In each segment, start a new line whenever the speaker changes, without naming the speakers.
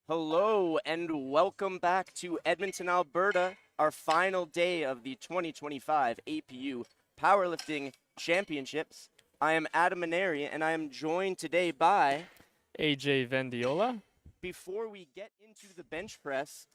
Hello and welcome back to Edmonton, Alberta, our final day of the 2025 APU Powerlifting Championships. I am Adam Maneri and I am joined today by
AJ Vendiola.
Before we get into the bench press,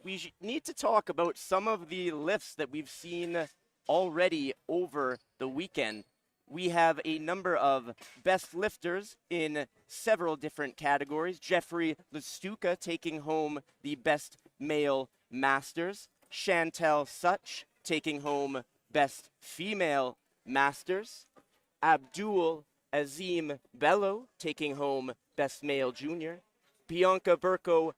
we need to talk about some of the lifts that we've seen already over the weekend. We have a number of best lifters in several different categories. Jeffrey Lestuka taking home the best male masters. Chantel Such taking home best female masters. Abdul Azim Bello taking home best male junior. Bianca Burko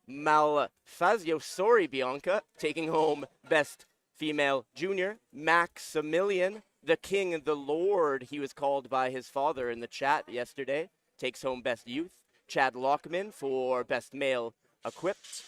Malfazio, sorry Bianca, taking home best female junior. Maximilian, the king, the lord, he was called by his father in the chat yesterday, takes home best youth. Chad Lockman for best male equipped.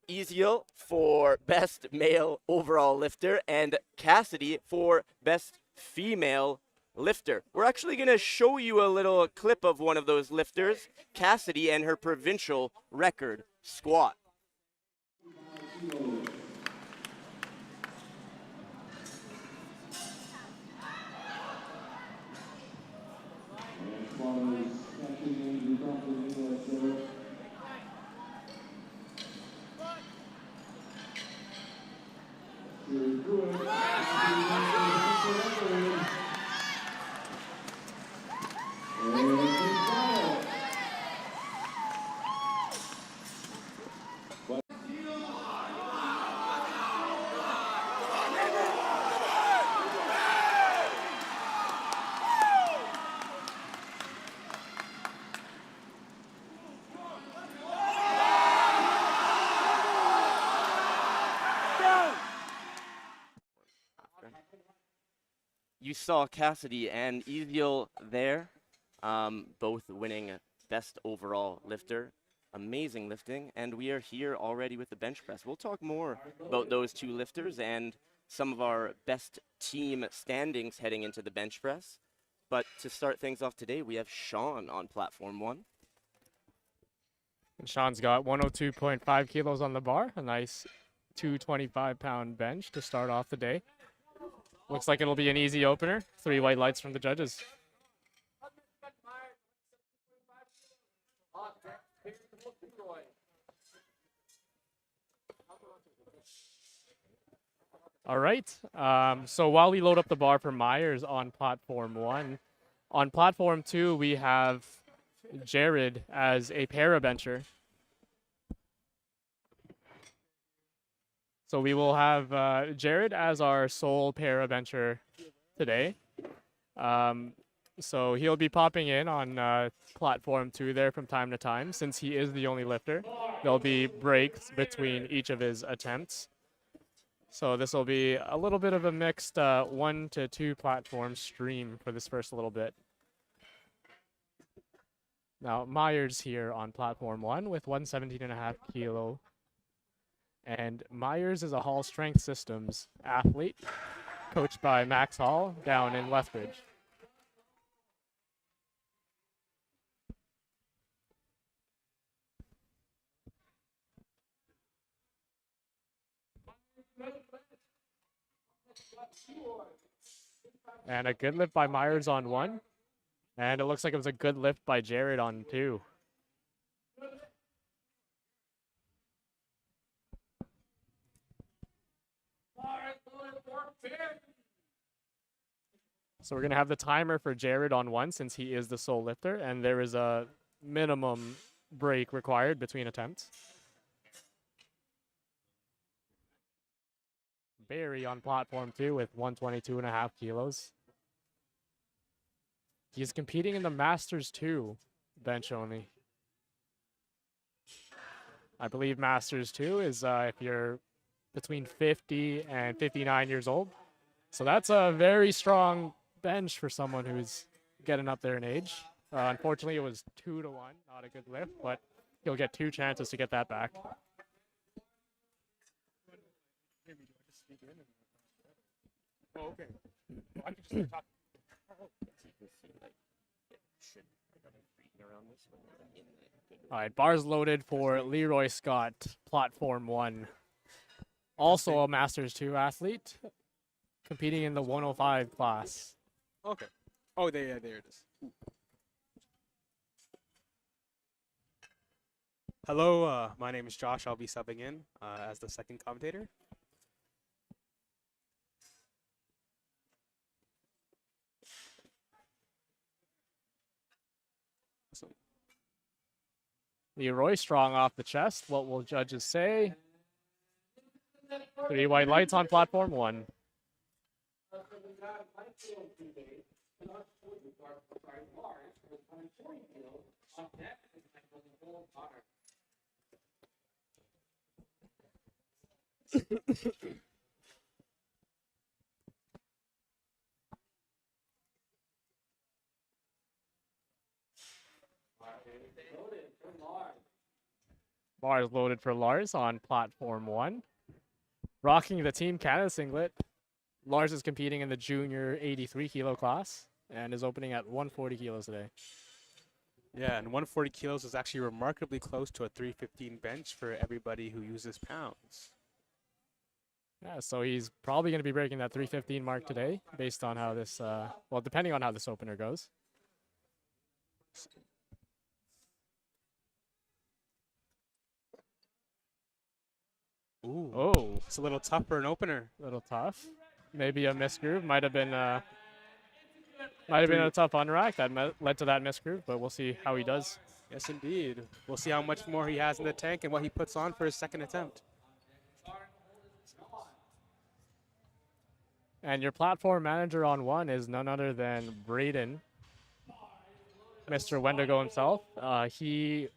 Ezeal for best male overall lifter, and Cassidy for best female lifter. We're actually going to show you a little clip of one of those lifters, Cassidy, and her provincial record squat. You saw Cassidy and Ezeal there, both winning best overall lifter. Amazing lifting, and we are here already with the bench press. We'll talk more about those two lifters and some of our best team standings heading into the bench press. But to start things off today, we have Sean on platform 1.
And Sean's got 102.5 kilos on the bar, a nice 225-pound bench to start off the day. Looks like it'll be an easy opener. 3 white lights from the judges. All right. So while we load up the bar for Myers on platform 1, on platform 2 we have Jared as a parabencher. So we will have Jared as our sole parabencher today. So he'll be popping in on platform 2 there from time to time. Since he is the only lifter, there'll be breaks between each of his attempts. So this will be a little bit of a mixed 1 to 2 platform stream for this first little bit. Now Myers here on platform 1 with 117.5 kilo. And Myers is a Hall Strength Systems athlete, coached by Max Hall down in Lethbridge. And a good lift by Myers on 1. And it looks like it was a good lift by Jared on 2. So we're going to have the timer for Jared on 1 since he is the sole lifter, and there is a minimum break required between attempts. Barry on platform 2 with 122.5 kilos. He's competing in the Masters 2 bench only. I believe Masters 2 is if you're between 50 and 59 years old. So that's a very strong bench for someone who's getting up there in age. Unfortunately, it was 2 to 1, not a good lift, but he'll get 2 chances to get that back.
Oh, okay. Well, I can just start talking.
All right, bars loaded for Leroy Scott, platform 1. Also a Masters 2 athlete, competing in the 105 class.
Okay. Oh, there it is. Hello, my name is Josh. I'll be subbing in as the second commentator. Awesome.
Leroy strong off the chest. What will judges say? 3 white lights on platform 1. Bars loaded for Lars on platform 1. Rocking the Team Canada singlet. Lars is competing in the junior 83 kilo class and is opening at 140 kilos today.
Yeah, and 140 kilos is actually remarkably close to a 315 bench for everybody who uses pounds.
Yeah, so he's probably going to be breaking that 315 mark today based on how this, well, depending on how this opener goes.
Ooh.
Oh,
It's a little tough for an opener.
a little tough. Maybe a misgroove. Might have been a tough unrack that led to that misgroove, but we'll see how he does.
Yes, indeed. We'll see how much more he has in the tank and what he puts on for his second attempt.
And your platform manager on 1 is none other than Braden, Mr. Wendigo himself. He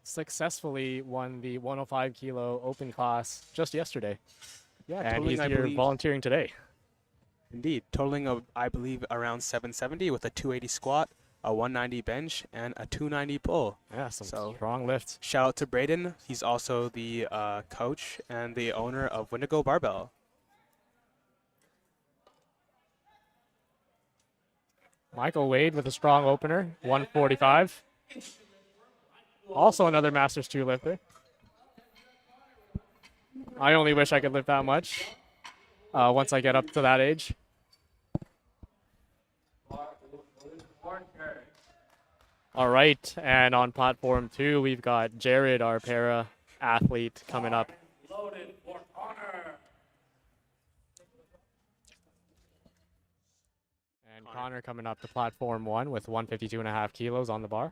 successfully won the 105 kilo open class just yesterday.
Yeah,
And
totaling,
he's
I
here
believe,
volunteering today.
indeed, totaling of, I believe, around 770 with a 280 squat, a 190 bench, and a 290 pull.
Yeah, some
So-
strong lifts.
Shout out to Braden. He's also the coach and the owner of Wendigo Barbell.
Michael Wade with a strong opener, 145. Also another Masters 2 lifter. I only wish I could lift that much once I get up to that age. All right, and on platform 2, we've got Jared, our para athlete, coming up. And Connor coming up to platform 1 with 152.5 kilos on the bar.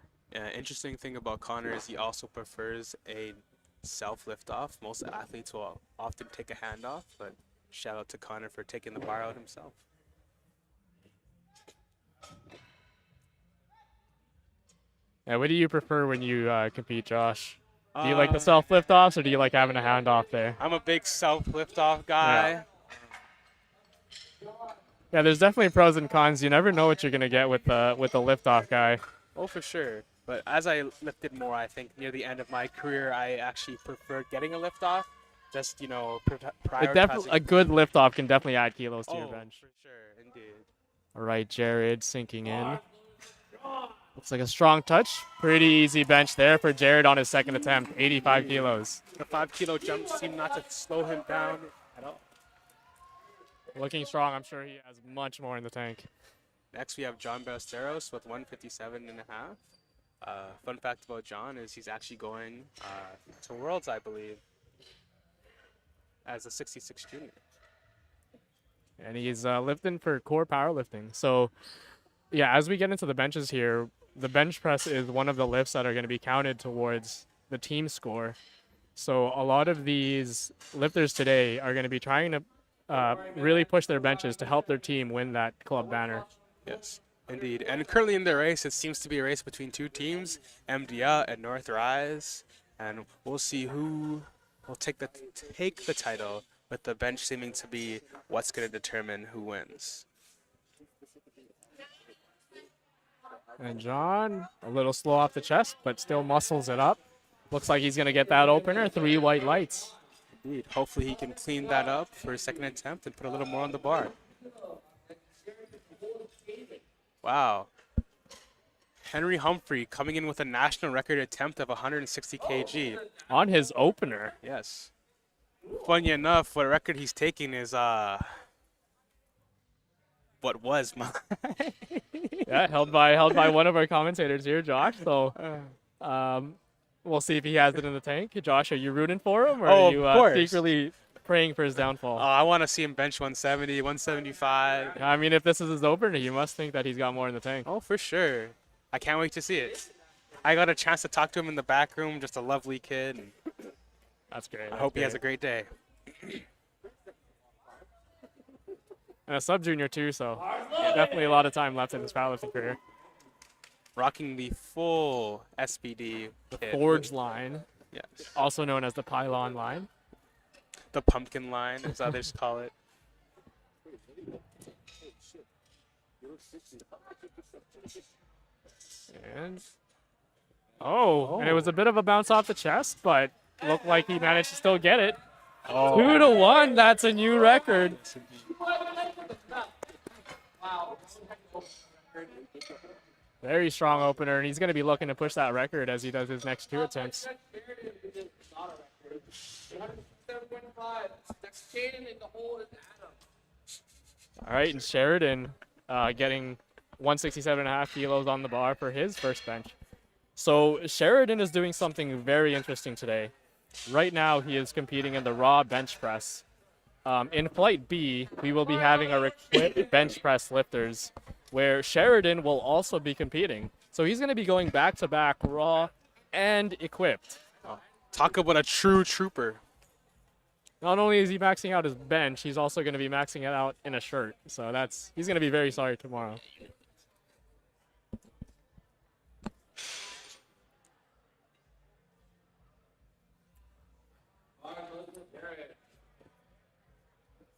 Interesting thing about Connor is he also prefers a self lift off. Most athletes will often take a hand off, but shout out to Connor for taking the bar out himself.
What do you prefer when you compete, Josh? Do you like the self lift offs or do you like having a hand off there?
I'm a big self lift off guy.
Yeah, there's definitely pros and cons. You never know what you're gonna get with the lift off guy.
Oh, for sure. But as I lifted more, I think near the end of my career, I actually preferred getting a lift off. Just, prioritizing.
A good lift off can definitely add kilos to your bench.
For sure, indeed.
All right, Jared sinking in. Looks like a strong touch. Pretty easy bench there for Jared on his second attempt, 85 kilos.
The 5 kilo jumps seem not to slow him down at all.
Looking strong. I'm sure he has much more in the tank.
Next, we have John Ballesteros with 157.5. Fun fact about John is he's actually going to Worlds, I believe, as a 66 junior.
And he's lifting for core powerlifting. So, yeah, as we get into the benches here, the bench press is one of the lifts that are going to be counted towards the team score. So a lot of these lifters today are going to be trying to really push their benches to help their team win that club banner.
Yes, indeed. And currently in the race, it seems to be a race between two teams, MDA and North Rise. And we'll see who will take the title, with the bench seeming to be what's going to determine who wins.
And John, a little slow off the chest, but still muscles it up. Looks like he's going to get that opener, 3 white lights.
Indeed. Hopefully he can clean that up for his second attempt and put a little more on the bar. Wow. Henry Humphrey coming in with a national record attempt of 160 kg.
On his opener.
Yes. Funny enough, what record he's taking is what was mine.
Yeah, held by one of our commentators here, Josh. So we'll see if he has it in the tank. Josh, are you rooting for him, or
Oh,
are you
of course.
secretly praying for his downfall?
I want to see him bench 170, 175.
I mean, if this is his opener, you must think that he's got more in the tank.
Oh, for sure. I can't wait to see it. I got a chance to talk to him in the back room, just a lovely kid. And
That's great.
I hope he has a great day.
And a sub junior too, so definitely a lot of time left in his powerlifting career.
Rocking the full SBD.
Forge line,
Yes.
also known as the pylon line.
The pumpkin line, as others call it.
And and it was a bit of a bounce off the chest, but looked like he managed to still get it. 2-1, that's a new record. Very strong opener, and he's going to be looking to push that record as he does his next 2 attempts. All right, and Sheridan getting 167.5 kilos on the bar for his first bench. So Sheridan is doing something very interesting today. Right now, he is competing in the raw bench press. In Flight B, we will be having our equipped bench press lifters, where Sheridan will also be competing. So he's going to be going back-to-back raw and equipped.
Talk about a true trooper.
Not only is he maxing out his bench, he's also going to be maxing it out in a shirt. So he's going to be very sorry tomorrow.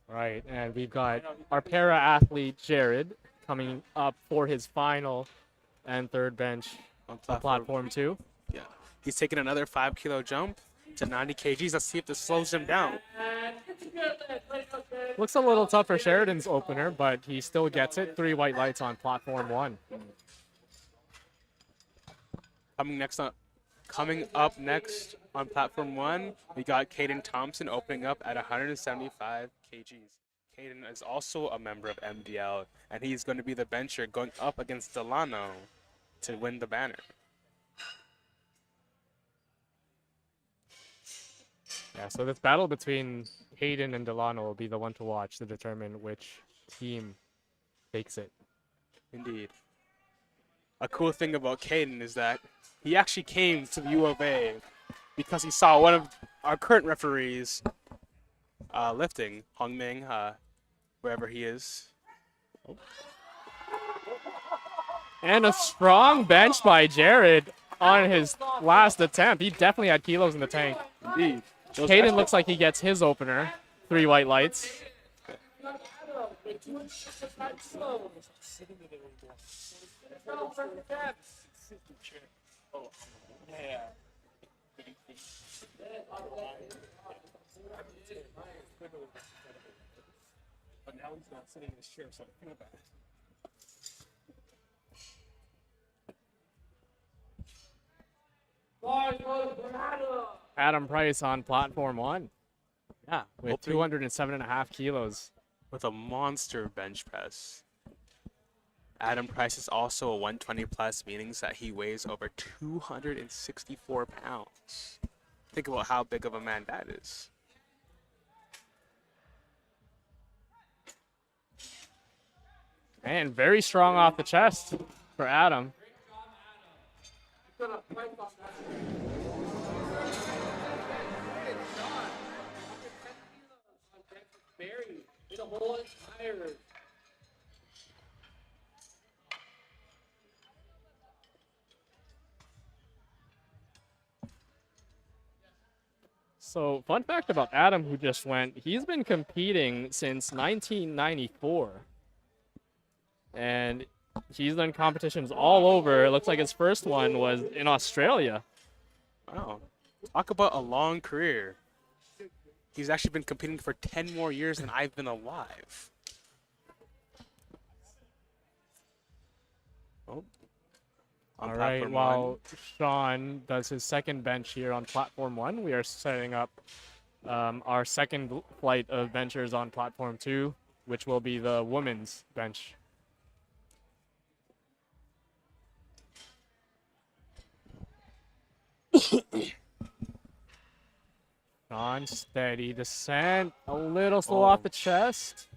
Right, and we've got our para-athlete, Jared, coming up for his final and third bench on platform 2.
Yeah. He's taking another 5-kilo jump to 90 kgs. Let's see if this slows him down.
Looks a little tough for Sheridan's opener, but he still gets it. 3 white lights on platform 1.
Coming up next on platform 1, we got Caden Thompson opening up at 175 kgs. Caden is also a member of MDL, and he's going to be the bencher going up against Delano to win the banner.
Yeah, so this battle between Hayden and Delano will be the one to watch to determine which team takes it.
Indeed. A cool thing about Caden is that he actually came to the U of A because he saw one of our current referees lifting, Hong Ming, wherever he is.
And a strong bench by Jared on his last attempt. He definitely had kilos in the tank.
Indeed.
Caden looks like he gets his opener. 3 white lights.
But now he's not sitting in his chair, so I feel bad.
Adam Price on platform 1
Yeah,
with 207.5 kilos.
with a monster bench press. Adam Price is also a 120 plus, meaning that he weighs over 264 pounds. Think about how big of a man that is.
And very strong off the chest for Adam. So, fun fact about Adam, who just went, he's been competing since 1994. And he's done competitions all over. It looks like his first one was in Australia.
Wow. Talk about a long career. He's actually been competing for 10 more years than I've been alive. Oh. on
All right,
platform
while
one.
Sean does his second bench here on platform 1, we are setting up our second flight of benchers on platform 2, which will be the women's bench. Sean, steady descent, a little slow off the chest.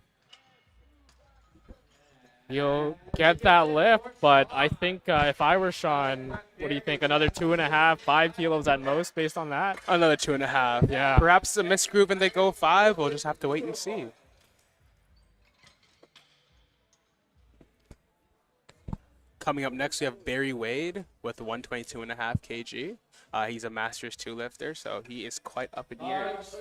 You'll get that lift, but I think if I were Sean, what do you think? Another 2.5, 5 kilos at most based on that?
Another 2.5.
Yeah.
Perhaps a misgroove and they go 5. We'll just have to wait and see. Coming up next, we have Barry Wade with 122.5 kg. He's a Masters 2 lifter, so he is quite up in years.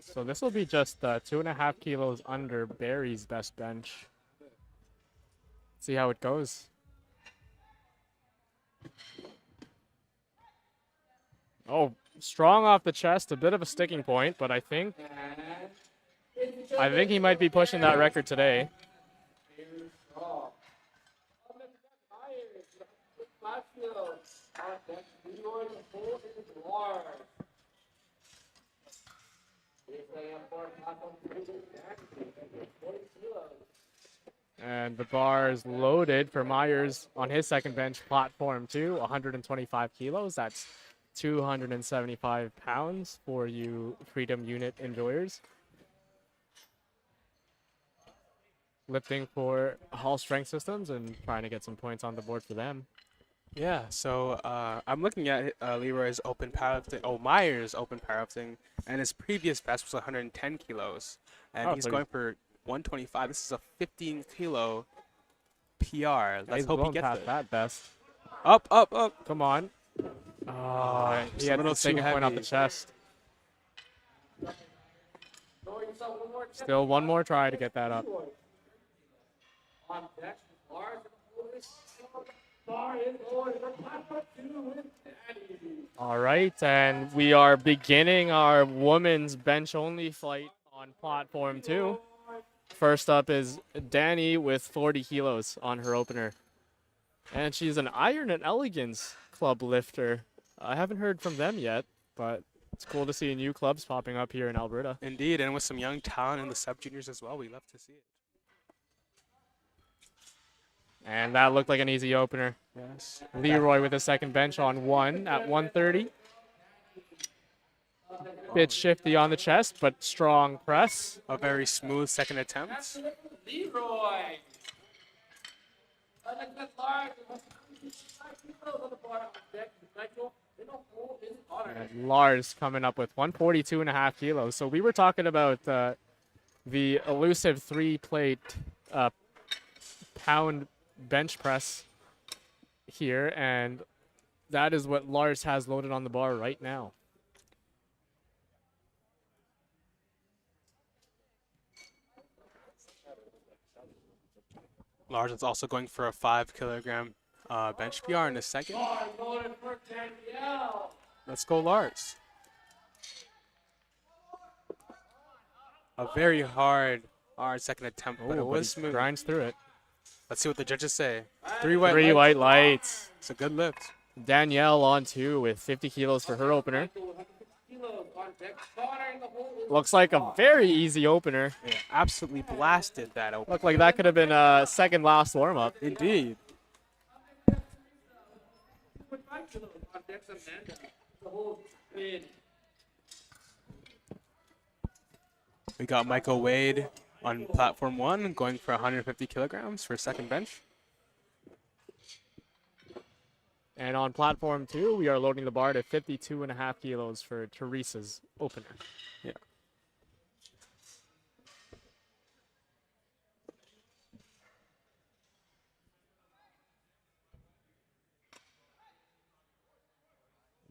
So this will be just 2.5 kilos under Barry's best bench. See how it goes. Oh, strong off the chest, a bit of a sticking point, but I think he might be pushing that record today. And the bar is loaded for Myers on his second bench, platform 2, 125 kilos. That's 275 pounds for you Freedom Unit enjoyers. Lifting for Hall Strength Systems and trying to get some points on the board for them.
Yeah, so I'm looking at Leroy's open powerlifting, Myers open powerlifting, and his previous best was 110 kilos. And he's
so
going for 125. This is a 15 kilo PR. Let's
he's
hope he
blown
gets
past
it.
that best.
Up, up, up.
Come on. Oh, he
Just a
had
little
the second
too
point off the
heavy.
chest. Still one more try to get that up. All right, and we are beginning our women's bench-only flight on platform 2. First up is Danny with 40 kilos on her opener. And she's an Iron and Elegance club lifter. I haven't heard from them yet, but it's cool to see new clubs popping up here in Alberta.
Indeed, and with some young talent in the sub-juniors as well. We love to see it.
And that looked like an easy opener.
Yes.
Leroy with a second bench on 1 at 130. Bit shifty on the chest, but strong press.
A very smooth second attempt.
Leroy.
And Lars coming up with 142.5 kilos. So we were talking about the elusive 3-plate pound bench press here, and that is what Lars has loaded on the bar right now.
Lars is also going for a 5 kilogram bench PR in a second. Let's go, Lars. A very hard second attempt, but it
Oh,
was
he
smooth.
grinds through it.
Let's see what the judges say. Three white
lights.
It's a good lift.
Danielle on 2 with 50 kilos for her opener. Looks like a very easy opener.
Yeah, absolutely blasted that open.
Looked like that could have been a second last warm-up.
Indeed. We got Michael Wade on platform 1 going for 150 kilograms for second bench.
And on platform 2, we are loading the bar to 52.5 kilos for Teresa's opener.
Yeah.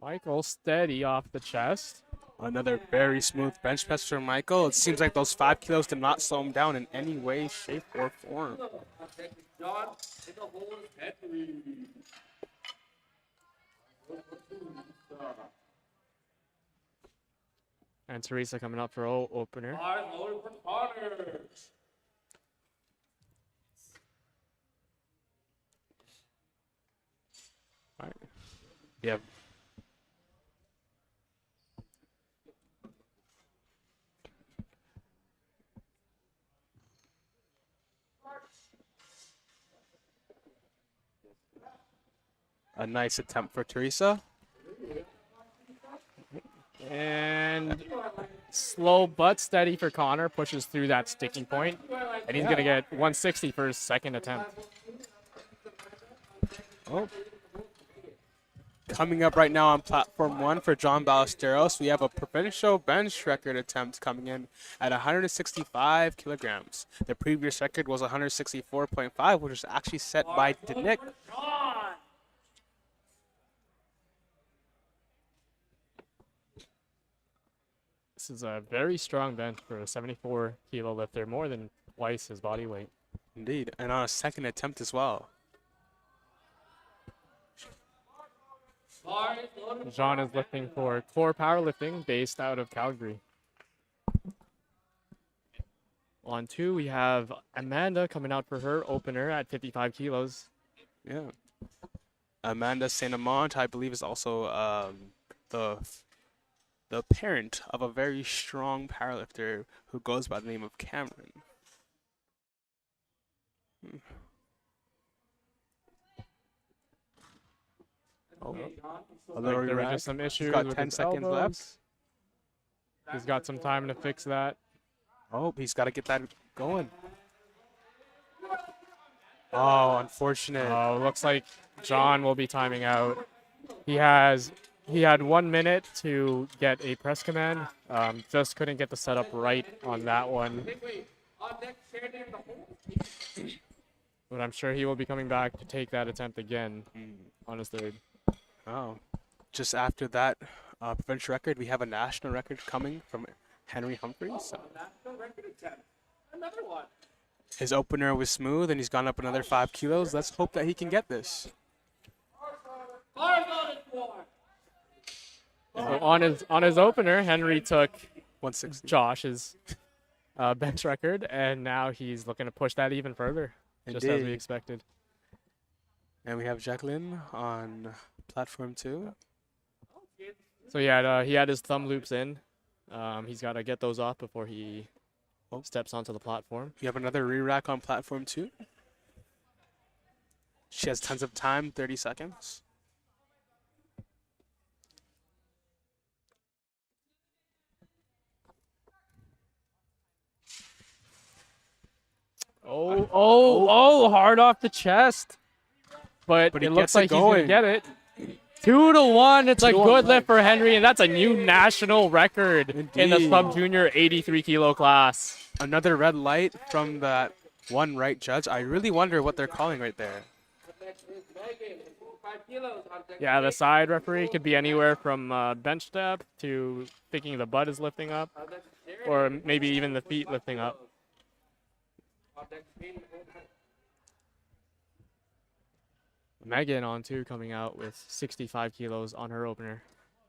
Michael steady off the chest.
Another very smooth bench press from Michael. It seems like those 5 kilos did not slow him down in any way, shape, or form.
And Teresa coming up for opener.
All right. Yeah. A nice attempt for Teresa.
And slow but steady for Connor, pushes through that sticking point, and he's going to get 160 for his second attempt.
Oh. Coming up right now on platform 1 for John Ballesteros, we have a provincial bench record attempt coming in at 165 kilograms. The previous record was 164.5, which was actually set by Denick.
This is a very strong bench for a 74 kilo lifter, more than twice his body weight.
Indeed, and on a second attempt as well.
Jean is lifting for Core Powerlifting based out of Calgary. On 2, we have Amanda coming out for her opener at 55 kilos.
Yeah. Amanda Saint Amant, I believe, is also the parent of a very strong powerlifter who goes by the name of Cameron. Oh, a little
There were
relax.
just some
He's
issues
got
with
10
his
seconds
elbows.
left.
He's got some time to fix that.
Oh, he's got to get that going. Oh, unfortunate.
Oh, looks like John will be timing out. He had 1 minute to get a press command. Just couldn't get the setup right on that one. But I'm sure he will be coming back to take that attempt again on his third.
Oh, just after that provincial record, we have a national record coming from Henry Humphreys.
Another one.
His opener was smooth, and he's gone up another 5 kilos. Let's hope that he can get this.
So on his opener, Henry took
160.
Josh's bench record, and now he's looking to push that even further, just as we
Indeed.
expected.
And we have Jacqueline on platform 2.
So yeah, he had his thumb loops in. He's got to get those off before he steps onto the platform.
You have another re-rack on platform 2. She has tons of time, 30 seconds.
Hard off the chest. But
But he
it looks
gets it
like he's going to
going.
get it. 2-1. It's a
2-1
good lift
lift.
for Henry, and that's a new national record in the
Indeed.
sub-junior 83 kilo class.
Another red light from that one right judge. I really wonder what they're calling right there.
Yeah, the side referee could be anywhere from bench step to thinking the butt is lifting up, or maybe even the feet lifting up. Megan on 2 coming out with 65 kilos on her opener.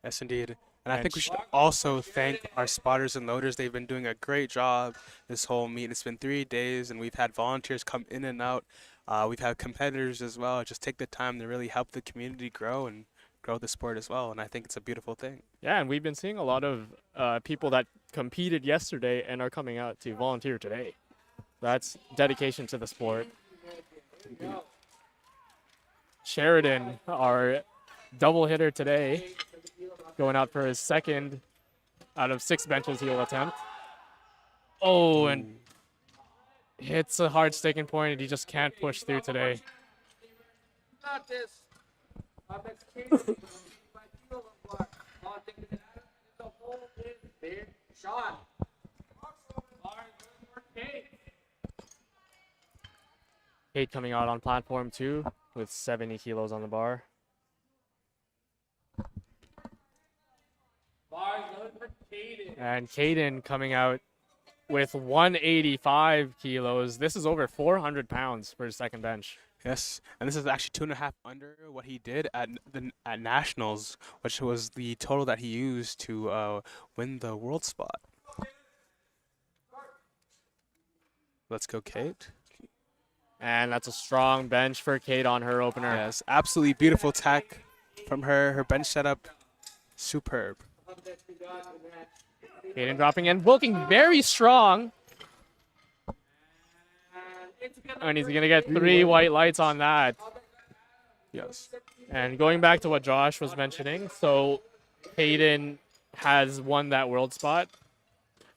Yes, indeed. And I
And
think we should also thank our spotters and loaders. They've been doing a great job this whole meet. It's been 3 days, and we've had volunteers come in and out. We've had competitors as well. Just take the time to really help the community grow and grow the sport as well. And I think it's a beautiful thing.
Yeah, and we've been seeing a lot of people that competed yesterday and are coming out to volunteer today. That's dedication to the sport. Sheridan, our double hitter today, going out for his second out of 6 benches he'll attempt. Oh, and hits a hard sticking point, and he just can't push through today.
Got this. Shot.
Kate coming out on platform 2 with 70 kilos on the bar.
Bars,
And Caden coming out with 185 kilos. This is over 400 pounds for his second bench.
Yes, and this is actually 2.5 under what he did at nationals, which was the total that he used to win the world spot. Let's go, Kate.
And that's a strong bench for Kate on her opener.
Yes, absolutely beautiful tech from her. Her bench setup, superb.
Caden dropping in, looking very strong. And he's going to get 3 white lights on that.
Yes.
And going back to what Josh was mentioning, so Caden has won that world spot.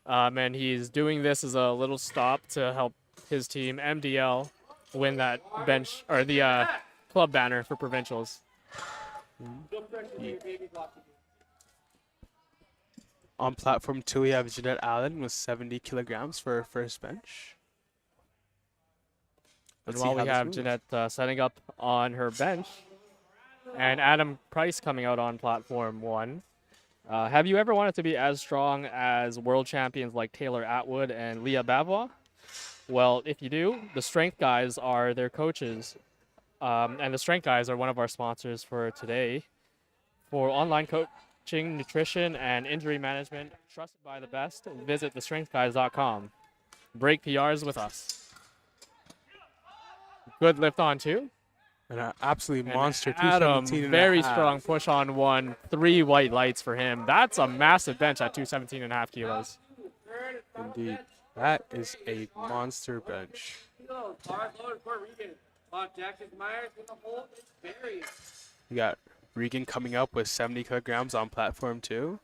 And he's doing this as a little stop to help his team, MDL, win that bench or the club banner for provincials.
On platform 2, we have Jeanette Allen with 70 kilograms for her first bench.
And
Let's see
while
how
we
this
have
moves.
Jeanette setting up on her bench, and Adam Price coming out on platform 1. Have you ever wanted to be as strong as world champions like Taylor Atwood and Leah Bavois? Well, if you do, the Strength Guys are their coaches. And the Strength Guys are one of our sponsors for today. For online coaching, nutrition, and injury management, trusted by the best, visit thestrengthguys.com. Break PRs with us. Good lift on 2.
An absolutely
And
monster,
Adam,
217 and a
very
half.
strong push on 1. 3 white lights for him. That's a massive bench at 217 and a half kilos.
Indeed. That is a monster bench. We got Regan coming up with 70 kilograms on platform 2.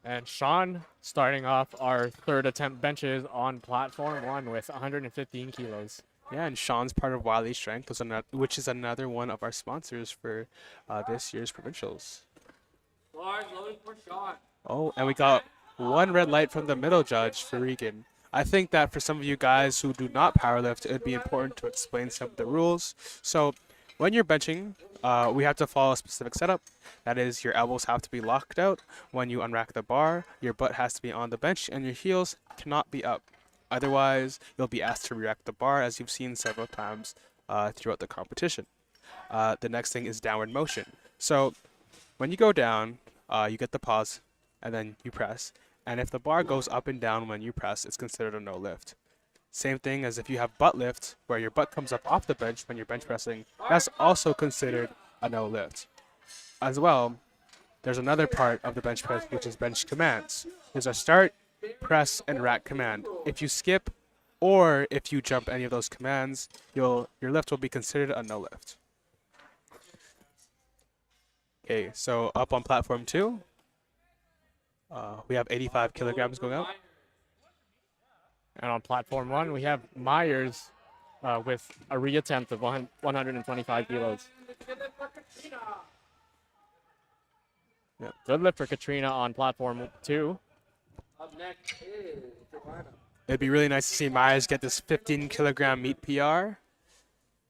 And Sean starting off our third attempt benches on platform 1 with 115 kilos.
Yeah, and Sean's part of Wiley Strength, which is another one of our sponsors for this year's provincials. Oh, and we got 1 red light from the middle judge for Regan. I think that for some of you guys who do not powerlift, it would be important to explain some of the rules. So when you're benching, we have to follow a specific setup. That is, your elbows have to be locked out. When you unrack the bar, your butt has to be on the bench and your heels cannot be up. Otherwise, you'll be asked to re-rack the bar, as you've seen several times throughout the competition. The next thing is downward motion. So when you go down, you get the pause, and then you press. And if the bar goes up and down when you press, it's considered a no lift. Same thing as if you have butt lift, where your butt comes up off the bench when you're bench pressing. That's also considered a no lift. As well, there's another part of the bench press, which is bench commands. There's a start, press, and rack command. If you skip or if you jump any of those commands, your lift will be considered a no lift. Okay, so up on platform 2, we have 85 kilograms going out.
And on platform 1, we have Myers with a reattempt of 125 kilos.
Yep.
Good lift for Katrina on platform 2.
It'd be really nice to see Myers get this 15 kilogram meat PR.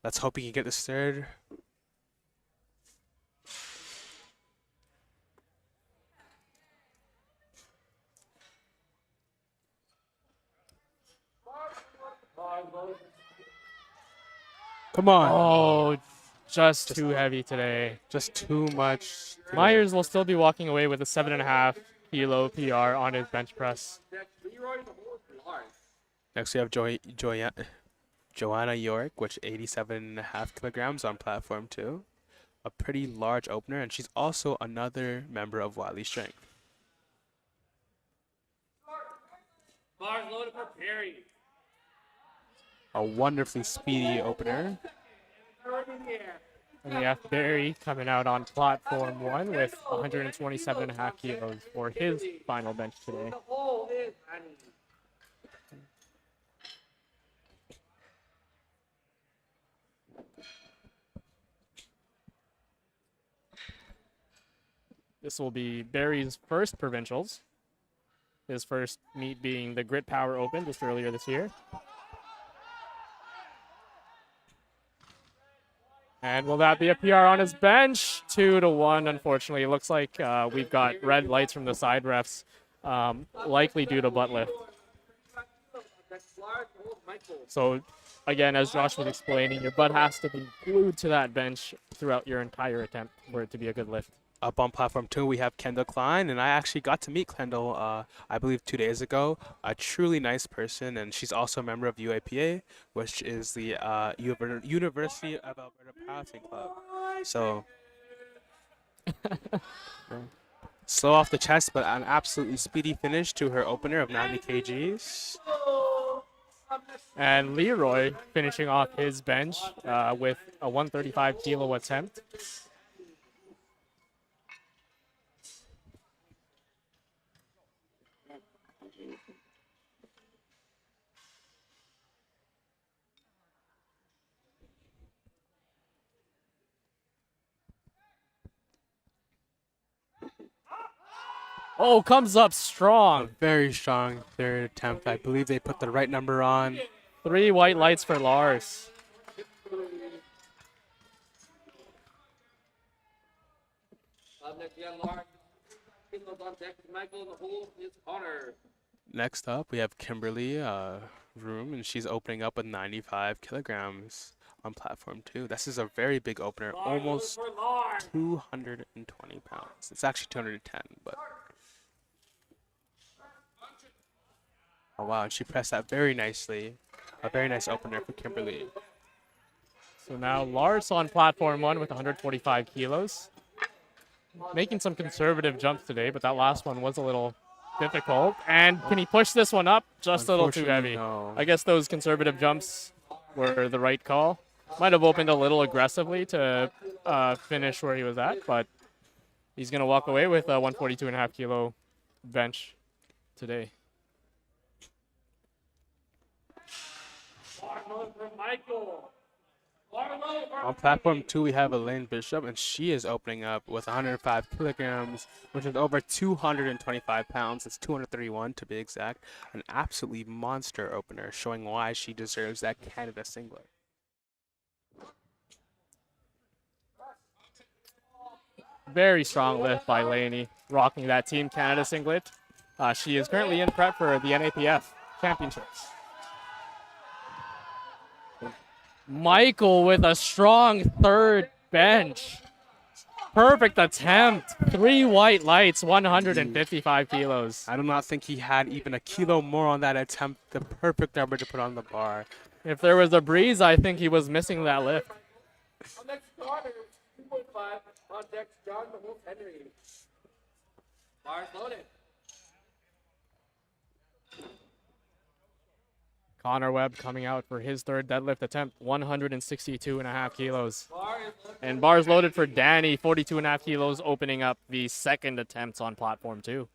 Let's hope he can get this third. Come on.
Oh, just too heavy today.
Just too much.
Myers will still be walking away with a 7.5 kilo PR on his bench press.
Next we have Joanna York, which 87.5 kilograms on platform 2. A pretty large opener, and she's also another member of Wiley Strength.
Bars loaded for Perry.
A wonderfully speedy opener.
And we have Barry coming out on platform 1 with 127.5 kilos for his final bench today.
The hole is running.
This will be Barry's first provincials. His first meet being the Grit Power Open just earlier this year. And will that be a PR on his bench? 2-1, unfortunately. It looks like we've got red lights from the side refs, likely due to butt lift. So, again, as Josh was explaining, your butt has to be glued to that bench throughout your entire attempt for it to be a good lift.
Up on platform 2, we have Kendall Klein, and I actually got to meet Kendall, I believe 2 days ago. A truly nice person, and she's also a member of UAPA, which is the University of Alberta Powerlifting Club. So, slow off the chest, but an absolutely speedy finish to her opener of 90 kgs.
And Leroy finishing off his bench with a 135 kilo attempt. Oh, comes up strong.
Very strong third attempt. I believe they put the right number on.
3 white lights for Lars.
Next up, we have Kimberly Room, and she's opening up with 95 kilograms on platform 2. This is a very big opener, almost 220 pounds. It's actually 210, but... Oh, wow, and she pressed that very nicely. A very nice opener for Kimberly.
So now Lars on platform 1 with 145 kilos. Making some conservative jumps today, but that last one was a little difficult. And can he push this one up? Just a little too heavy.
No.
I guess those conservative jumps were the right call. Might have opened a little aggressively to finish where he was at, but he's going to walk away with a 142.5 kilo bench today.
On platform 2, we have Elaine Bishop, and she is opening up with 105 kilograms, which is over 225 pounds. It's 231 to be exact. An absolutely monster opener, showing why she deserves that Canada singlet.
Very strong lift by Lainey, rocking that Team Canada singlet. She is currently in prep for the NAPF Championships. Michael with a strong third bench. Perfect attempt. 3 white lights, 155 kilos.
I do not think he had even a kilo more on that attempt. The perfect number to put on the bar.
If there was a breeze, I think he was missing that lift.
On next starter, 2.5 on deck, John the Wolf Henry. Bars loaded.
Connor Webb coming out for his third deadlift attempt, 162.5 kilos. And bars loaded for Danny, 42.5 kilos, opening up the second attempt on platform 2.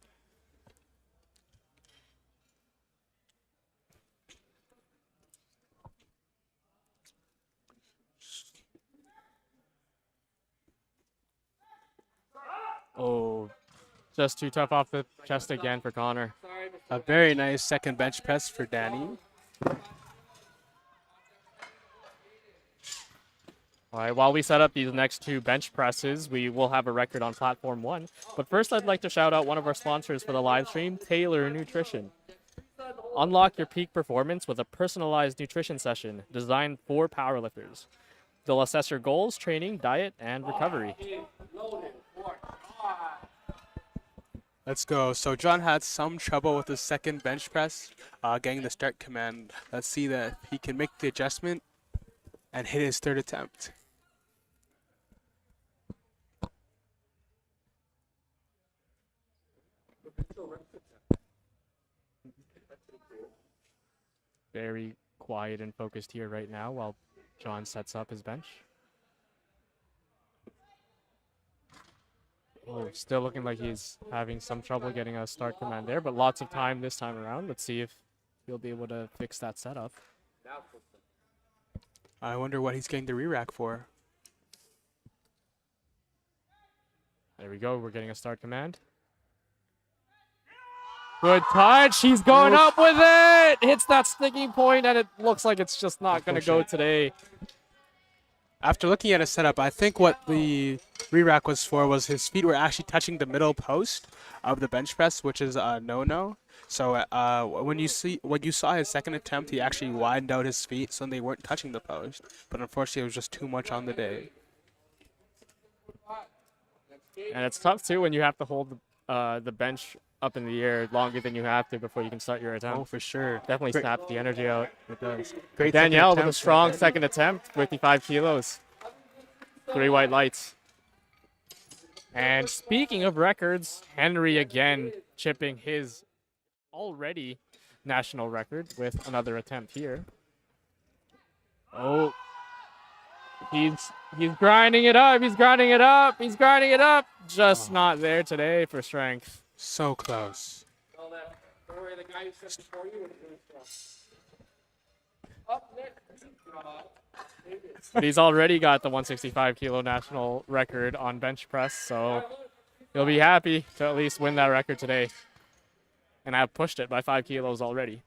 Oh, just too tough off the chest again for Connor.
A very nice second bench press for Danny.
All right, while we set up these next 2 bench presses, we will have a record on platform 1. But first, I'd like to shout out one of our sponsors for the live stream, Taylor Nutrition. Unlock your peak performance with a personalized nutrition session designed for powerlifters. They'll assess your goals, training, diet, and recovery.
Let's go. So John had some trouble with his second bench press, getting the start command. Let's see that he can make the adjustment and hit his third attempt.
Very quiet and focused here right now while John sets up his bench. Oh, still looking like he's having some trouble getting a start command there, but lots of time this time around. Let's see if he'll be able to fix that setup.
I wonder what he's getting the re-rack for.
There we go. We're getting a start command. Good touch. He's going up with it. Hits that sticking point, and it looks like it's just not going to go today.
After looking at his setup, I think what the re-rack was for was his feet were actually touching the middle post of the bench press, which is a no-no. So when you saw his second attempt, he actually widened out his feet so they weren't touching the post. But unfortunately, it was just too much on the day.
And it's tough too when you have to hold the bench up in the air longer than you have to before you can start your attempt.
Oh, for sure.
Definitely
Great.
saps the energy out.
It does. Great second
Danielle with a
attempt.
strong second attempt, 55 kilos. 3 white lights. And speaking of records, Henry again chipping his already national record with another attempt here. Oh, he's grinding it up. He's grinding it up. He's grinding it up. Just not there today for strength.
So close.
Don't worry, the guy who said before you was really strong. Up next,
But he's already got the 165 kilo national record on bench press, so he'll be happy to at least win that record today. And I've pushed it by 5 kilos already.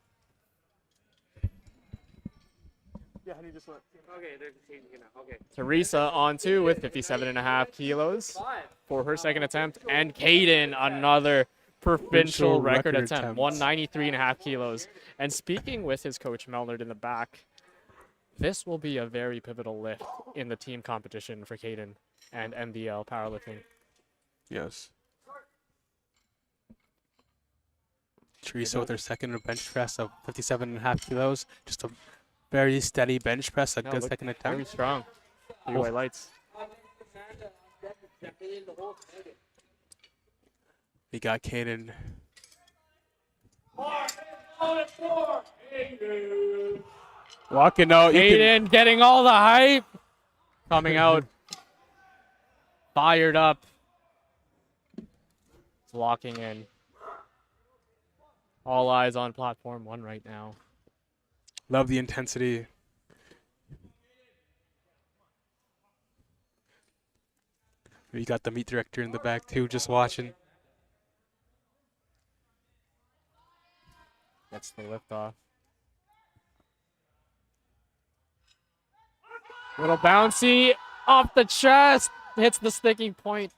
Yeah, honey, just look.
Okay, they're changing it now. Okay.
Teresa on 2 with 57.5 kilos for her second attempt. And Caden, another provincial record attempt, 193.5 kilos. And speaking with his coach Melnard in the back, this will be a very pivotal lift in the team competition for Caden and MDL powerlifting.
Yes. Teresa with her second bench press of 57.5 kilos. Just a very steady bench press, a good second
Very
attempt.
strong. 3 white lights.
We got Caden. Walking out.
Caden getting all the hype. Coming out. Fired up. It's locking in. All eyes on platform 1 right now.
Love the intensity. We got the meet director in the back too, just watching.
Gets the lift off. Little bouncy off the chest. Hits the sticking point.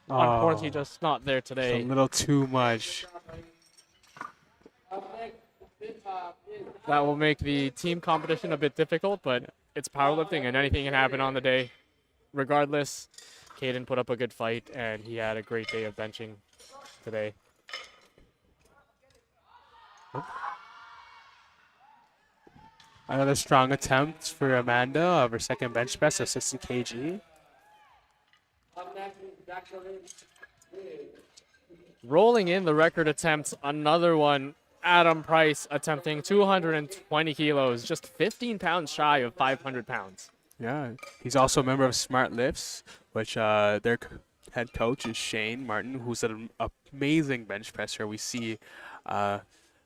Unfortunately, just not there
It's a
today.
little too much.
That will make the team competition a bit difficult, but it's powerlifting and anything can happen on the day. Regardless, Caden put up a good fight and he had a great day of benching today.
Another strong attempt for Amanda of her second bench press of 60 kg.
Rolling in the record attempts, another one. Adam Price attempting 220 kilos, just 15 pounds shy of 500 pounds.
Yeah, he's also a member of Smart Lifts, which their head coach is Shane Martin, who's an amazing bench presser. We see the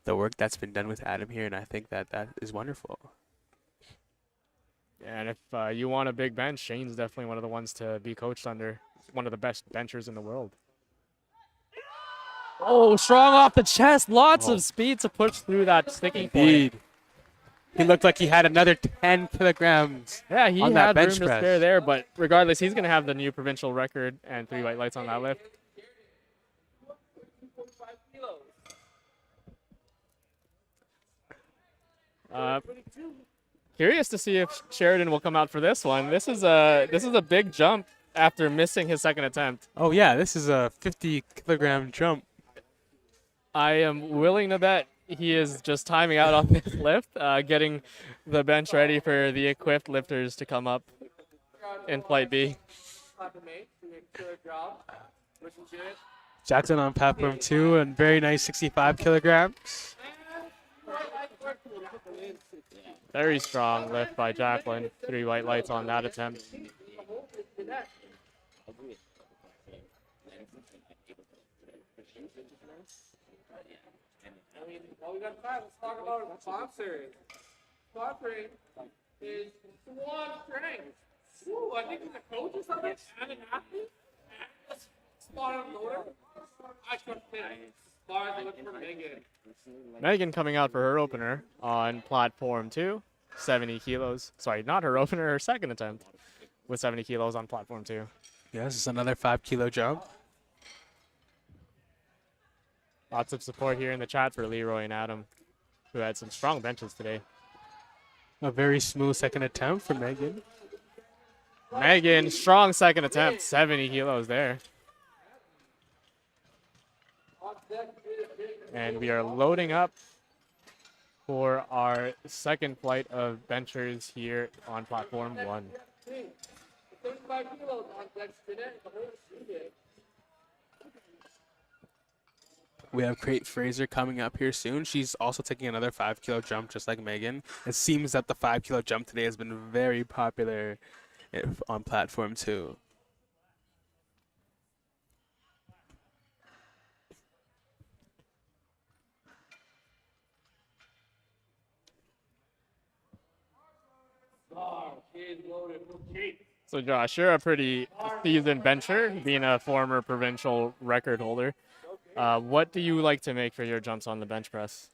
work that's been done with Adam here, and I think that is wonderful.
And if you want a big bench, Shane's definitely one of the ones to be coached under. One of the best benchers in the world. Oh, strong off the chest. Lots of speed to push through that sticking
Indeed.
point.
He looked like he had another 10 kilograms.
Yeah, he
on that
had room
bench
to
press.
spare there, but regardless, he's going to have the new provincial record and 3 white lights on that lift. Curious to see if Sheridan will come out for this one. This is a big jump after missing his second attempt.
Oh yeah, this is a 50-kilogram jump.
I am willing to bet he is just timing out on this lift, getting the bench ready for the equipped lifters to come up in Flight B.
Jackson on platform 2 and very nice 65 kilograms.
Very strong lift by Jacqueline. 3 white lights on that attempt.
Well, we got time. Let's talk about sponsors. Sponsoring is Swan Strength. Ooh, I think the coach or something and an athlete and a spot on loader. I trust him. Bars are looking for Megan.
Megan coming out for her opener on platform 2, 70 kilos. Sorry, not her opener, her second attempt with 70 kilos on platform 2.
Yes, this is another 5-kilo jump.
Lots of support here in the chat for Leroy and Adam, who had some strong benches today.
A very smooth second attempt for Megan.
Megan, strong second attempt, 70 kilos there. And we are loading up for our second flight of benchers here on platform 1.
35 kilos on deck today. The whole studio.
We have Crate Fraser coming up here soon. She's also taking another 5-kilo jump just like Megan. It seems that the 5-kilo jump today has been very popular on platform 2.
So Josh, you're a pretty seasoned bencher, being a former provincial record holder. What do you like to make for your jumps on the bench press?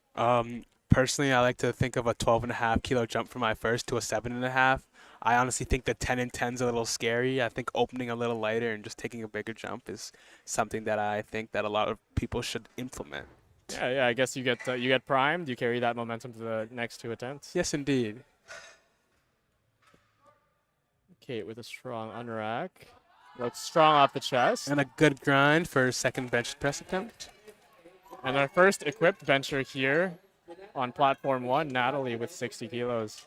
Personally, I like to think of a 12.5-kilo jump for my first to a 7.5. I honestly think the 10 and 10 is a little scary. I think opening a little lighter and just taking a bigger jump is something that I think that a lot of people should implement.
Yeah. I guess you get primed. You carry that momentum to the next 2 attempts.
Yes, indeed.
Kate with a strong unrack. Looks strong off the chest.
And a good grind for second bench press attempt.
And our first equipped bencher here on platform 1, Natalie with 60 kilos.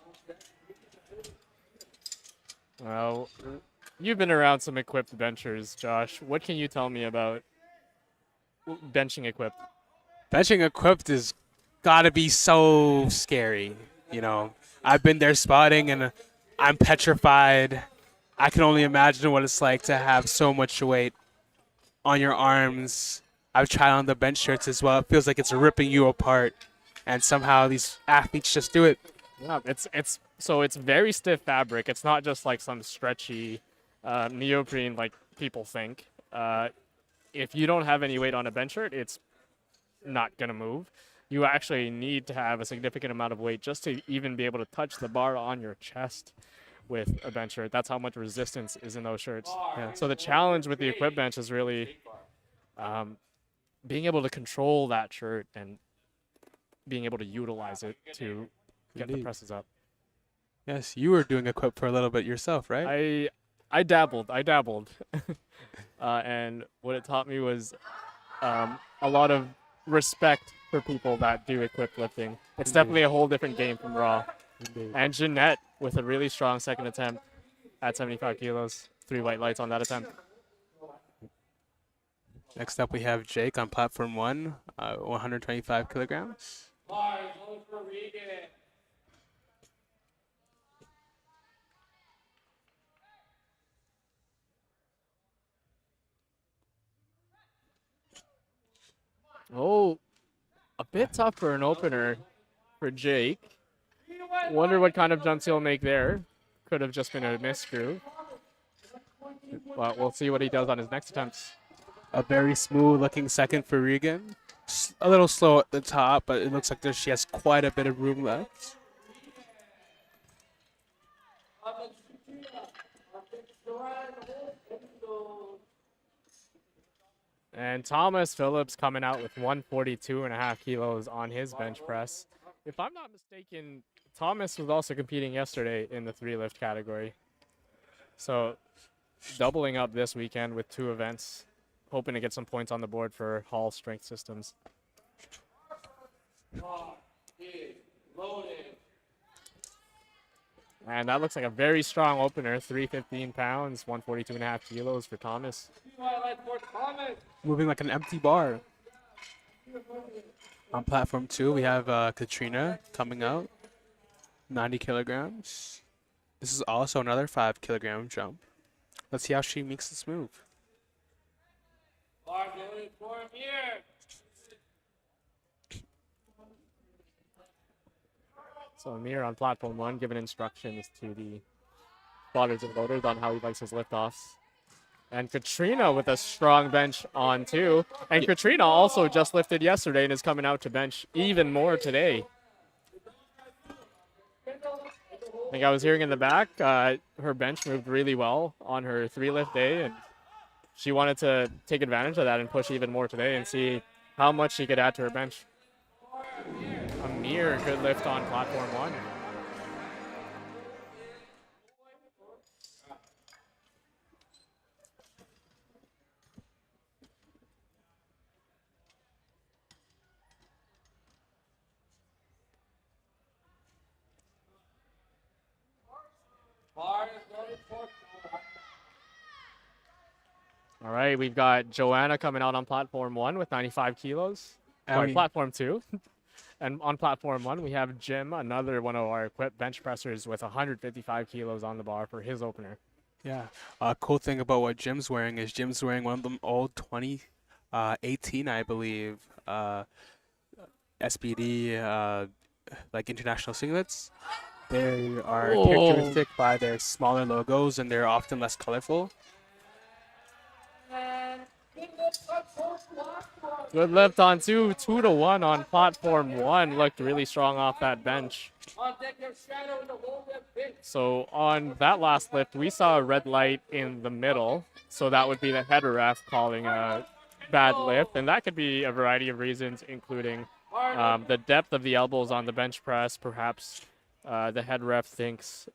Well, you've been around some equipped benchers, Josh. What can you tell me about benching equipped?
Benching equipped is gotta be so scary. You know, I've been there spotting and I'm petrified. I can only imagine what it's like to have so much weight on your arms. I've tried on the bench shirts as well. It feels like it's ripping you apart. And somehow these athletes just do it.
Yeah, it's very stiff fabric. It's not just like some stretchy neoprene like people think. If you don't have any weight on a bench shirt, it's not gonna move. You actually need to have a significant amount of weight just to even be able to touch the bar on your chest with a bench shirt. That's how much resistance is in those shirts. Yeah. So the challenge with the equip bench is really being able to control that shirt and being able to utilize it to get the presses up.
Yes, you were doing equip for a little bit yourself, right?
I dabbled. And what it taught me was a lot of respect for people that do equip lifting. It's definitely a whole different game from raw.
Indeed.
And Jeanette with a really strong second attempt at 75 kilos. 3 white lights on that attempt.
Next up, we have Jake on platform 1, 125 kilograms.
Oh, a bit tough for an opener for Jake. Wonder what kind of jumps he'll make there. Could have just been a miss screw. But we'll see what he does on his next attempts.
A very smooth-looking second for Regan. A little slow at the top, but it looks like she has quite a bit of room left.
And Thomas Phillips coming out with 142.5 kilos on his bench press. If I'm not mistaken, Thomas was also competing yesterday in the 3-lift category. So doubling up this weekend with 2 events, hoping to get some points on the board for Hall Strength Systems. And that looks like a very strong opener, 315 pounds, 142.5 kilos for Thomas.
Moving like an empty bar. On platform 2, we have Katrina coming out, 90 kilograms. This is also another 5-kilogram jump. Let's see how she makes this move.
So Amir on platform 1 giving instructions to the spotters and loaders on how he likes his liftoffs. And Katrina with a strong bench on 2. And Katrina also just lifted yesterday and is coming out to bench even more today. think I was hearing in the back, her bench moved really well on her 3-lift day, and she wanted to take advantage of that and push even more today and see how much she could add to her bench. Amir, good lift on platform 1. All right, we've got Joanna coming out on platform 1 with 95 kilos. Sorry, platform 2. And on platform 1, we have Jim, another one of our equipped bench pressers with 155 kilos on the bar for his opener.
Yeah. Cool thing about what Jim's wearing is Jim's wearing one of them old 2018, I believe, SPD, like international singlets. They are characteristic by their smaller logos, and they're often less colorful.
Good lift on 2, 2-1 on platform 1. Looked really strong off that bench. So on that last lift, we saw a red light in the middle. So that would be the head ref calling a bad lift. And that could be a variety of reasons, including the depth of the elbows on the bench press. Perhaps the head ref thinks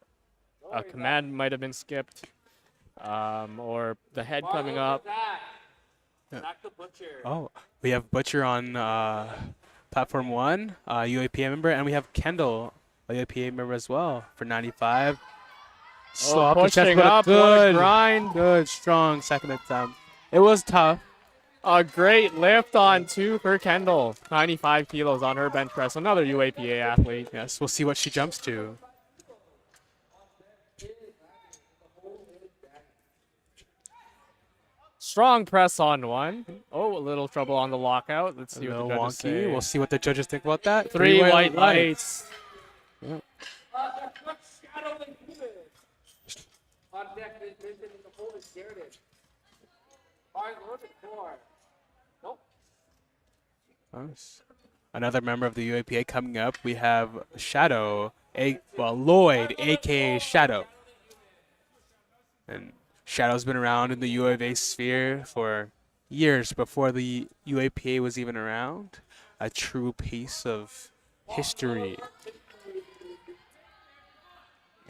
a command might have been skipped, or the head coming up.
Oh, we have Butcher on platform 1, UAPA member, and we have Kendall, a UAPA member as well for 95.
Oh, pushing up, good grind.
Good, strong second attempt. It was tough.
A great lift on 2 for Kendall. 95 kilos on her bench press. Another UAPA athlete.
Yes, we'll see what she jumps to.
Strong press on 1. Oh, a little trouble on the lockout. Let's see what the judges say.
We'll see what the judges think about that.
3 white lights.
Yeah. Nice. Another member of the UAPA coming up. We have Shadow, Lloyd, aka Shadow. And Shadow's been around in the U of A sphere for years before the UAPA was even around. A true piece of history.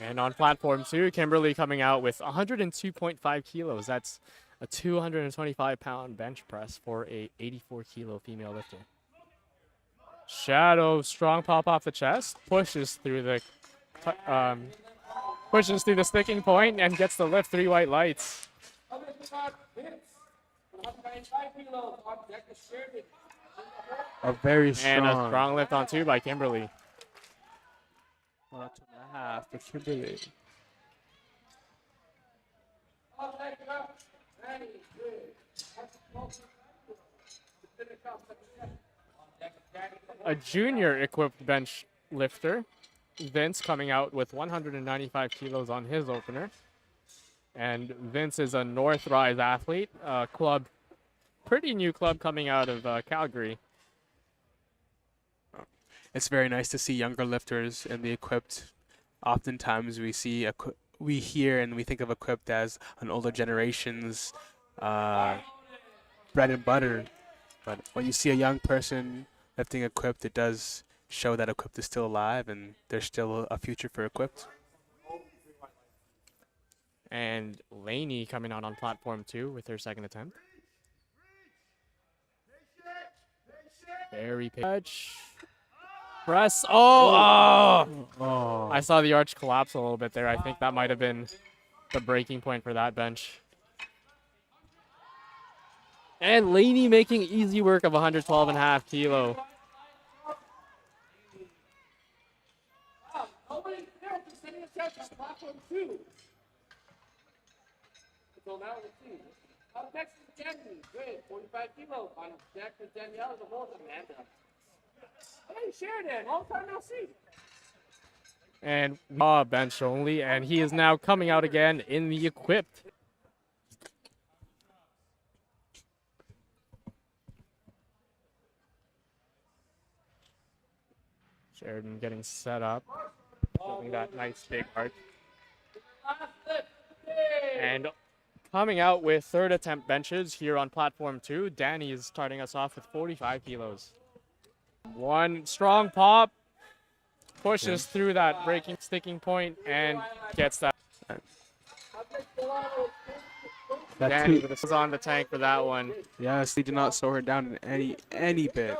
And on platform 2, Kimberly coming out with 102.5 kilos. That's a 225-pound bench press for a 84-kilo female lifter. Shadow, strong pop off the chest, pushes through the sticking point and gets the lift. 3 white lights.
A very strong.
And a strong lift on 2 by Kimberly.
1.5 for Kimberly.
A junior equipped bench lifter, Vince, coming out with 195 kilos on his opener. And Vince is a North Rise athlete, pretty new club coming out of Calgary.
It's very nice to see younger lifters in the equipped. Oftentimes we hear and we think of equipped as an older generation's bread and butter. But when you see a young person lifting equipped, it does show that equipped is still alive and there's still a future for equipped.
And Lainey coming out on platform 2 with her second attempt. Very pitch. Press. Oh! I saw the arch collapse a little bit there. I think that might have been the breaking point for that bench. And Lainey making easy work of 112.5 kilo.
So now let's see. Up next is Jenny. Good. 45 kilos. On deck is Danielle. The most Amanda. Hey, Sheridan. Long time no see.
And bench only. And he is now coming out again in the equipped. Sheridan getting set up. Building that nice big arc. And coming out with third attempt benches here on platform 2, Danny is starting us off with 45 kilos. One strong pop, pushes through that breaking sticking point and gets that. Danny was on the tank for that one.
Yes, he did not slow her down in any bit.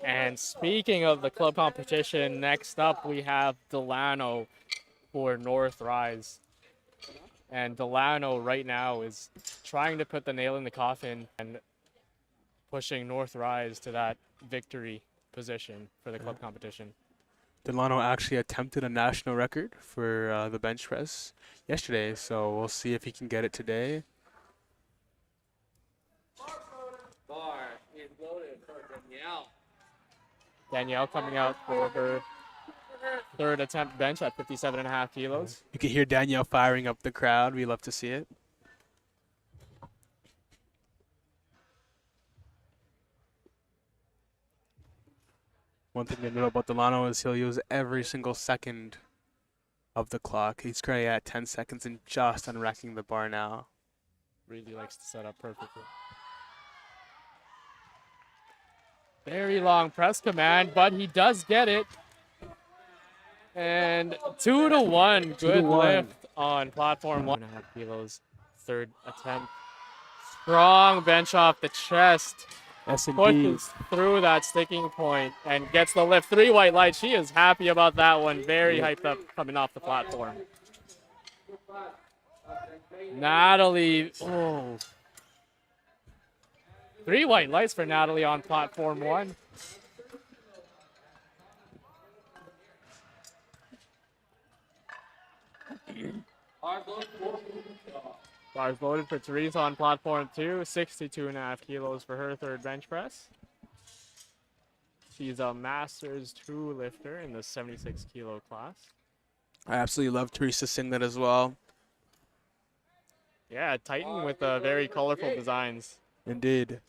And speaking of the club competition, next up we have Delano for North Rise. And Delano right now is trying to put the nail in the coffin and pushing North Rise to that victory position for the club competition.
Delano actually attempted a national record for the bench press yesterday, so we'll see if he can get it today.
Bar is loaded for Danielle.
Danielle coming out for her third attempt bench at 57.5 kilos.
You can hear Danielle firing up the crowd. We love to see it. One thing to note about Delano is he'll use every single second of the clock. He's currently at 10 seconds and just unracking the bar now.
Really likes to set up perfectly. Very long press command, but he does get it. And 2-1, good lift on platform 1.5 kilos. Third attempt. Strong bench off the chest.
Yes, indeed.
Pushes through that sticking point and gets the lift. 3 white lights. She is happy about that one. Very hyped up coming off the platform. Natalie. Oh. 3 white lights for Natalie on platform 1. Bars loaded for Teresa on platform 2, 62.5 kilos for her third bench press. She's a Masters 2 lifter in the 76 kilo class.
I absolutely love Teresa Singlet as well.
Yeah, Titan with very colorful designs.
Indeed.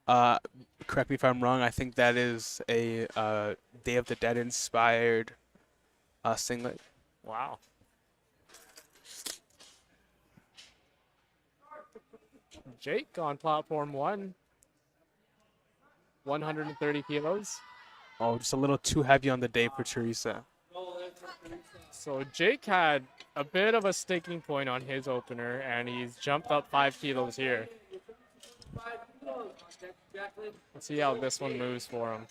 Correct me if I'm wrong. I think that is a Day of the Dead inspired singlet.
Wow. Jake on platform 1, 130 kilos.
Oh, just a little too heavy on the day for Teresa.
So Jake had a bit of a sticking point on his opener, and he's jumped up 5 kilos here. Let's see how this one moves for him.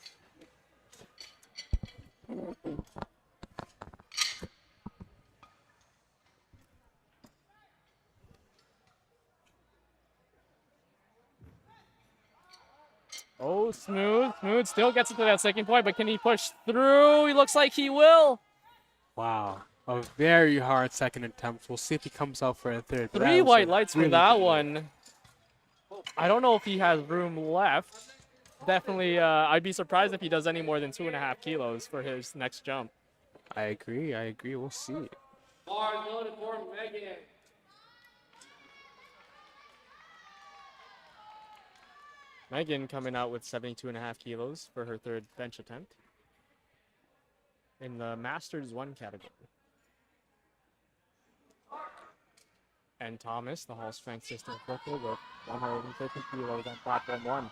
Oh, smooth. Smooth still gets it to that sticking point, but can he push through? He looks like he will.
Wow. A very hard second attempt. We'll see if he comes out for a third.
3 white lights for that one. I don't know if he has room left. Definitely, I'd be surprised if he does any more than 2.5 kilos for his next jump.
I agree. We'll see.
Bar loaded for Megan.
Megan coming out with 72.5 kilos for her third bench attempt in the Masters 1 category. And Thomas, the Hall Strength Systems lifter, with 150 kilos on platform 1.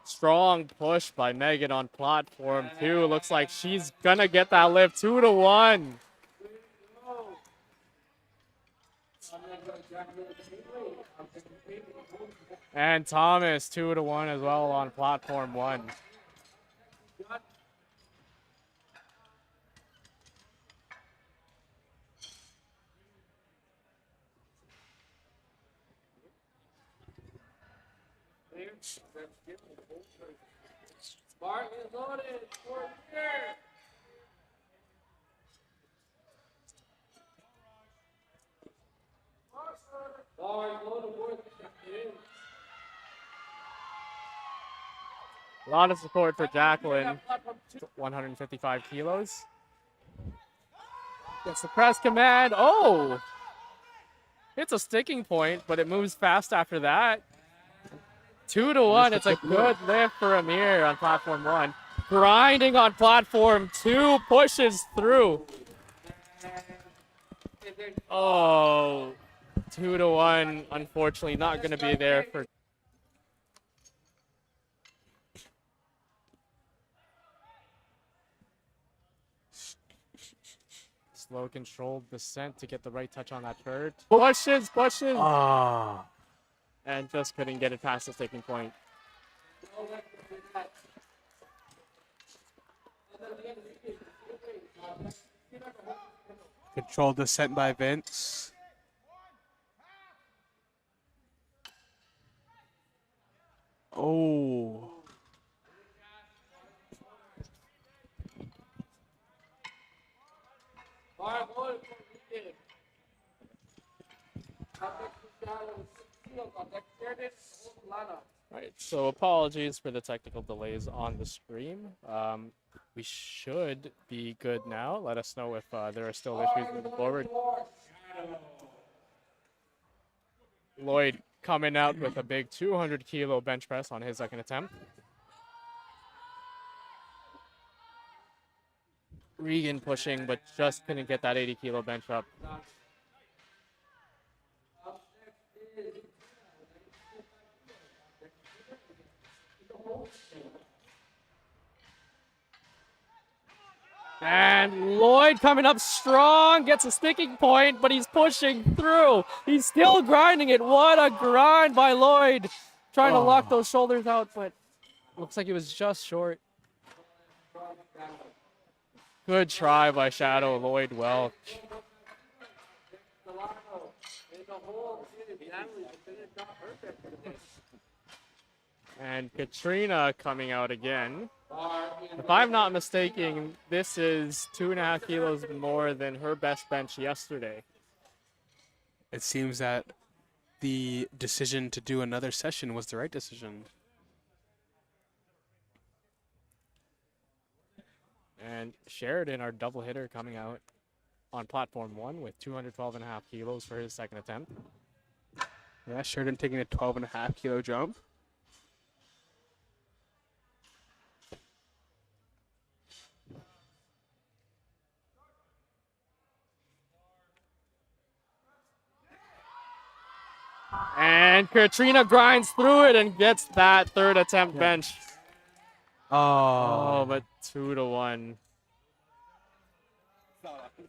Strong push by Megan on platform 2. Looks like she's gonna get that lift. 2-1. And Thomas 2-1 as well on platform 1.
Bar is loaded for here. Bar is loaded for here.
A lot of support for Jacqueline. 155 kilos. Gets the press command. Oh! It's a sticking point, but it moves fast after that. 2-1. It's a good lift for Amir on platform 1. grinding on platform 2, pushes through. Oh, 2-1. Unfortunately, not going to be there for. Slow controlled descent to get the right touch on that bird. Pushes.
Oh.
And just couldn't get it past the sticking point.
Controlled descent by Vince. Oh.
Right, so apologies for the technical delays on the stream. We should be good now. Let us know if there are still issues moving forward. Lloyd coming out with a big 200 kilo bench press on his second attempt. Regan pushing, but just couldn't get that 80 kilo bench up. And Lloyd coming up strong, gets a sticking point, but he's pushing through. He's still grinding it. What a grind by Lloyd. Trying to lock those shoulders out, but looks like it was just short. Good try by Shadow Lloyd Welch. And Katrina coming out again. If I'm not mistaken, this is 2.5 kilos more than her best bench yesterday.
It seems that the decision to do another session was the right decision.
And Sheridan, our double hitter, coming out on platform 1 with 212.5 kilos for his second attempt.
Yeah, Sheridan taking a 12.5 kilo jump.
And Katrina grinds through it and gets that third attempt bench. Oh, but 2-1.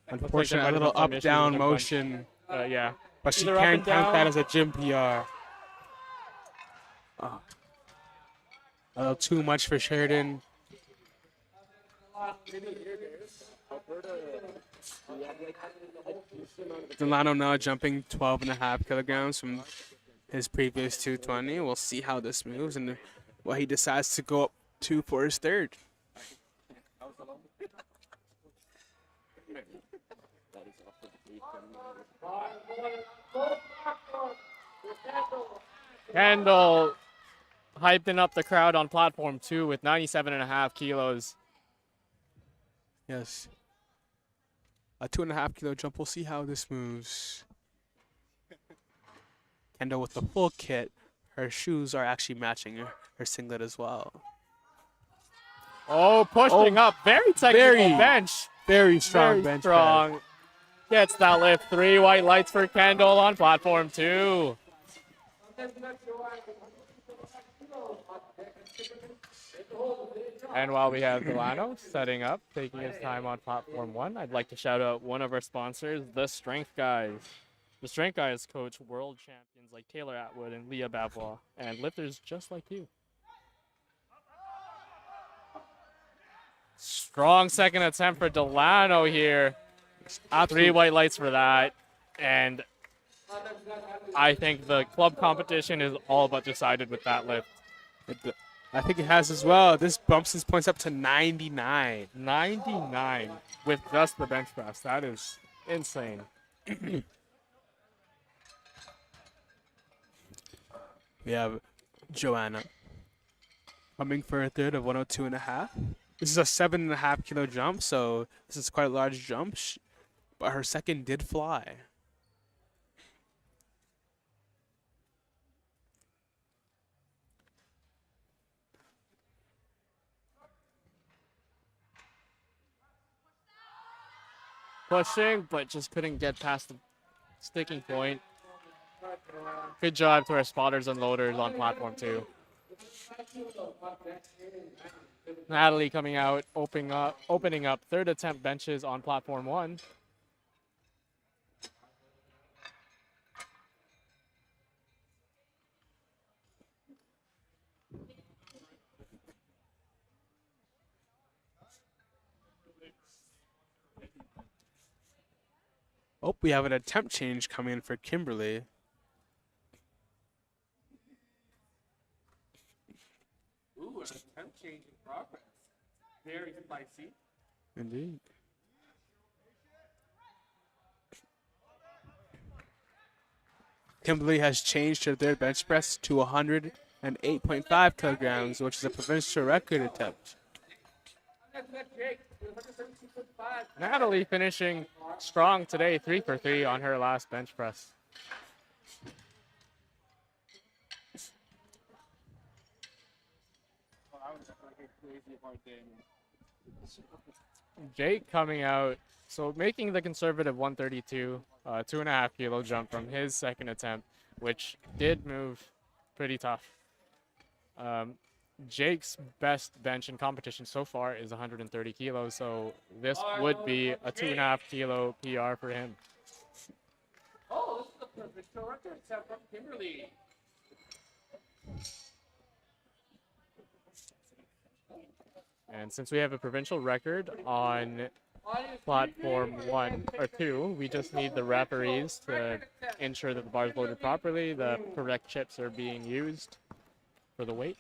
Unfortunately, a little up-down motion.
Yeah.
But she
Either up
can
and
count
down.
that as a gym PR. Oh. A little too much for Sheridan. Delano now jumping 12.5 kilograms from his previous 220. We'll see how this moves and what he decides to go up to for his third.
Kendall hyping up the crowd on platform 2 with 97.5 kilos.
Yes. A 2.5 kilo jump. We'll see how this moves. Kendall with the full kit. Her shoes are actually matching her singlet as well.
Oh, pushing up. Very technical bench.
Very strong bench
strong.
press.
Gets that lift. 3 white lights for Kendall on platform 2. And while we have Delano setting up, taking his time on platform 1, I'd like to shout out one of our sponsors, The Strength Guys. The Strength Guys coach world champions like Taylor Atwood and Leah Bavois, and lifters just like you. Strong second attempt for Delano here. 3 white lights for that. And I think the club competition is all but decided with that lift.
I think it has as well. This bumps his points up to 99.
99 with just the bench press. That is insane.
We have Joanna coming for a third of 102.5. This is a 7.5 kilo jump, so this is quite a large jump, but her second did fly.
pushing, but just couldn't get past the sticking point. Good job to our spotters and loaders on platform 2. Natalie coming out, opening up third attempt benches on platform 1.
Oh, we have an attempt change coming in for Kimberly.
Ooh, an attempt change in progress. Very spicy.
Indeed. Kimberly has changed her third bench press to 108.5 kilograms, which is a provincial record attempt.
Natalie finishing strong today, 3 for 3 on her last bench press. Jake coming out, so making the conservative 132, 2.5 kilo jump from his second attempt, which did move pretty tough. Jake's best bench in competition so far is 130 kilos, so this would be a 2.5 kilo PR for him.
Oh, this is the provincial record set from Kimberly.
And since we have a provincial record on platform 1 or 2, we just need the referees to ensure that the bar is loaded properly, the correct chips are being used for the weight.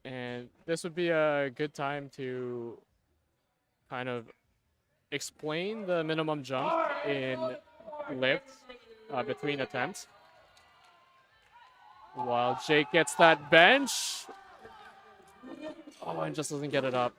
And this would be a good time to kind of explain the minimum jump in lifts between attempts. While Jake gets that bench. Oh, and just doesn't get it up.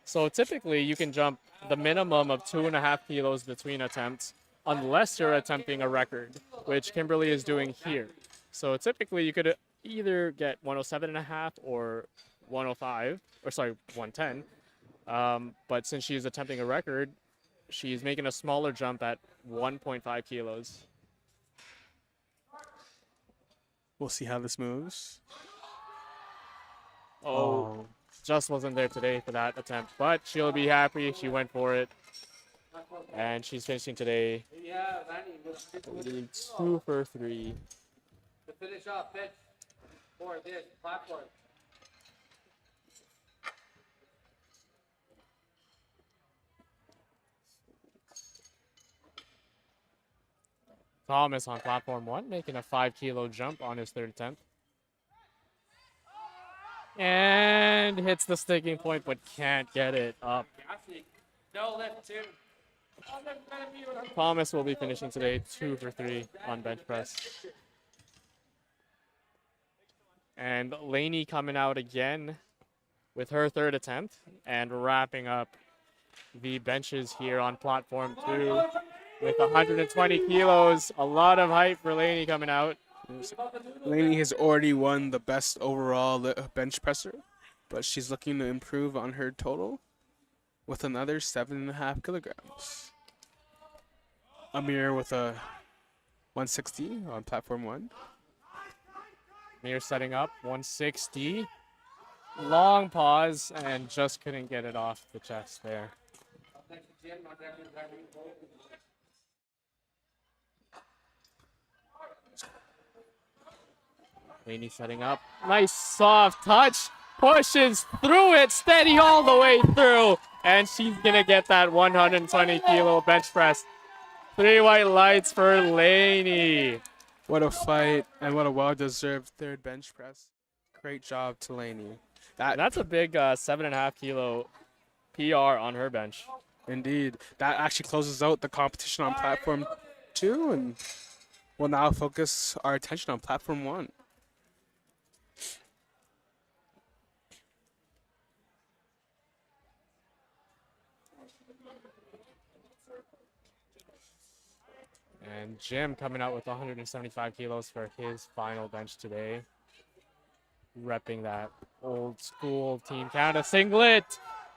So typically you can jump the minimum of 2.5 kilos between attempts unless you're attempting a record, which Kimberly is doing here. So typically you could either get 107.5 or 105, or sorry, 110. But since she's attempting a record, she's making a smaller jump at 1.5 kilos.
We'll see how this moves.
Oh, just wasn't there today for that attempt, but she'll be happy. She went for it. And she's finishing today
Yeah, Lanny,
2 for 3.
to finish off pitch for this platform.
Thomas on platform 1, making a 5 kilo jump on his third attempt. And hits the sticking point, but can't get it up.
No lift, too.
Thomas will be finishing today 2 for 3 on bench press. And Lainey coming out again with her third attempt and wrapping up the benches here on platform 2 with 120 kilos. A lot of height for Lainey coming out.
Lainey has already won the best overall bench presser, but she's looking to improve on her total with another 7.5 kilograms. Amir with a 160 on platform 1.
Amir setting up 160. Long pause and just couldn't get it off the chest there. Lainey setting up. Nice soft touch. Pushes through it. Steady all the way through. And she's going to get that 120 kilo bench press. 3 white lights for Lainey.
What a fight and what a well-deserved third bench press. Great job to Lainey.
That's a big 7.5 kilo PR on her bench.
Indeed. That actually closes out the competition on platform 2, and we'll now focus our attention on platform 1.
And Jim coming out with 175 kilos for his final bench today. repping that old school Team Canada singlet.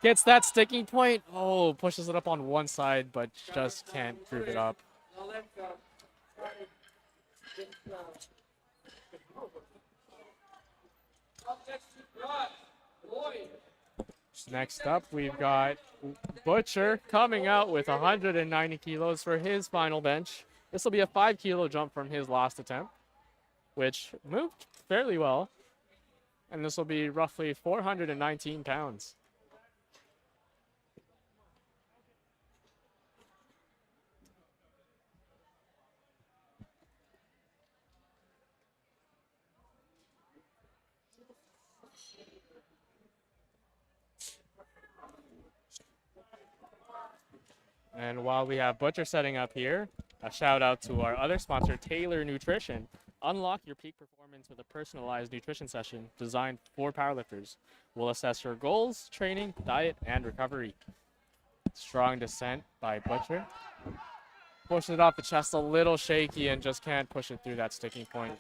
Gets that sticking point. Oh, pushes it up on one side, but just can't prove it up.
Now let's up next to Lloyd.
Next up, we've got Butcher coming out with 190 kilos for his final bench. This will be a 5-kilo jump from his last attempt, which moved fairly well. And this will be roughly 419 pounds. And while we have Butcher setting up here, a shout out to our other sponsor, Taylor Nutrition. Unlock your peak performance with a personalized nutrition session designed for powerlifters. We'll assess your goals, training, diet, and recovery. Strong descent by Butcher. Pushes it off the chest a little shaky and just can't push it through that sticking point.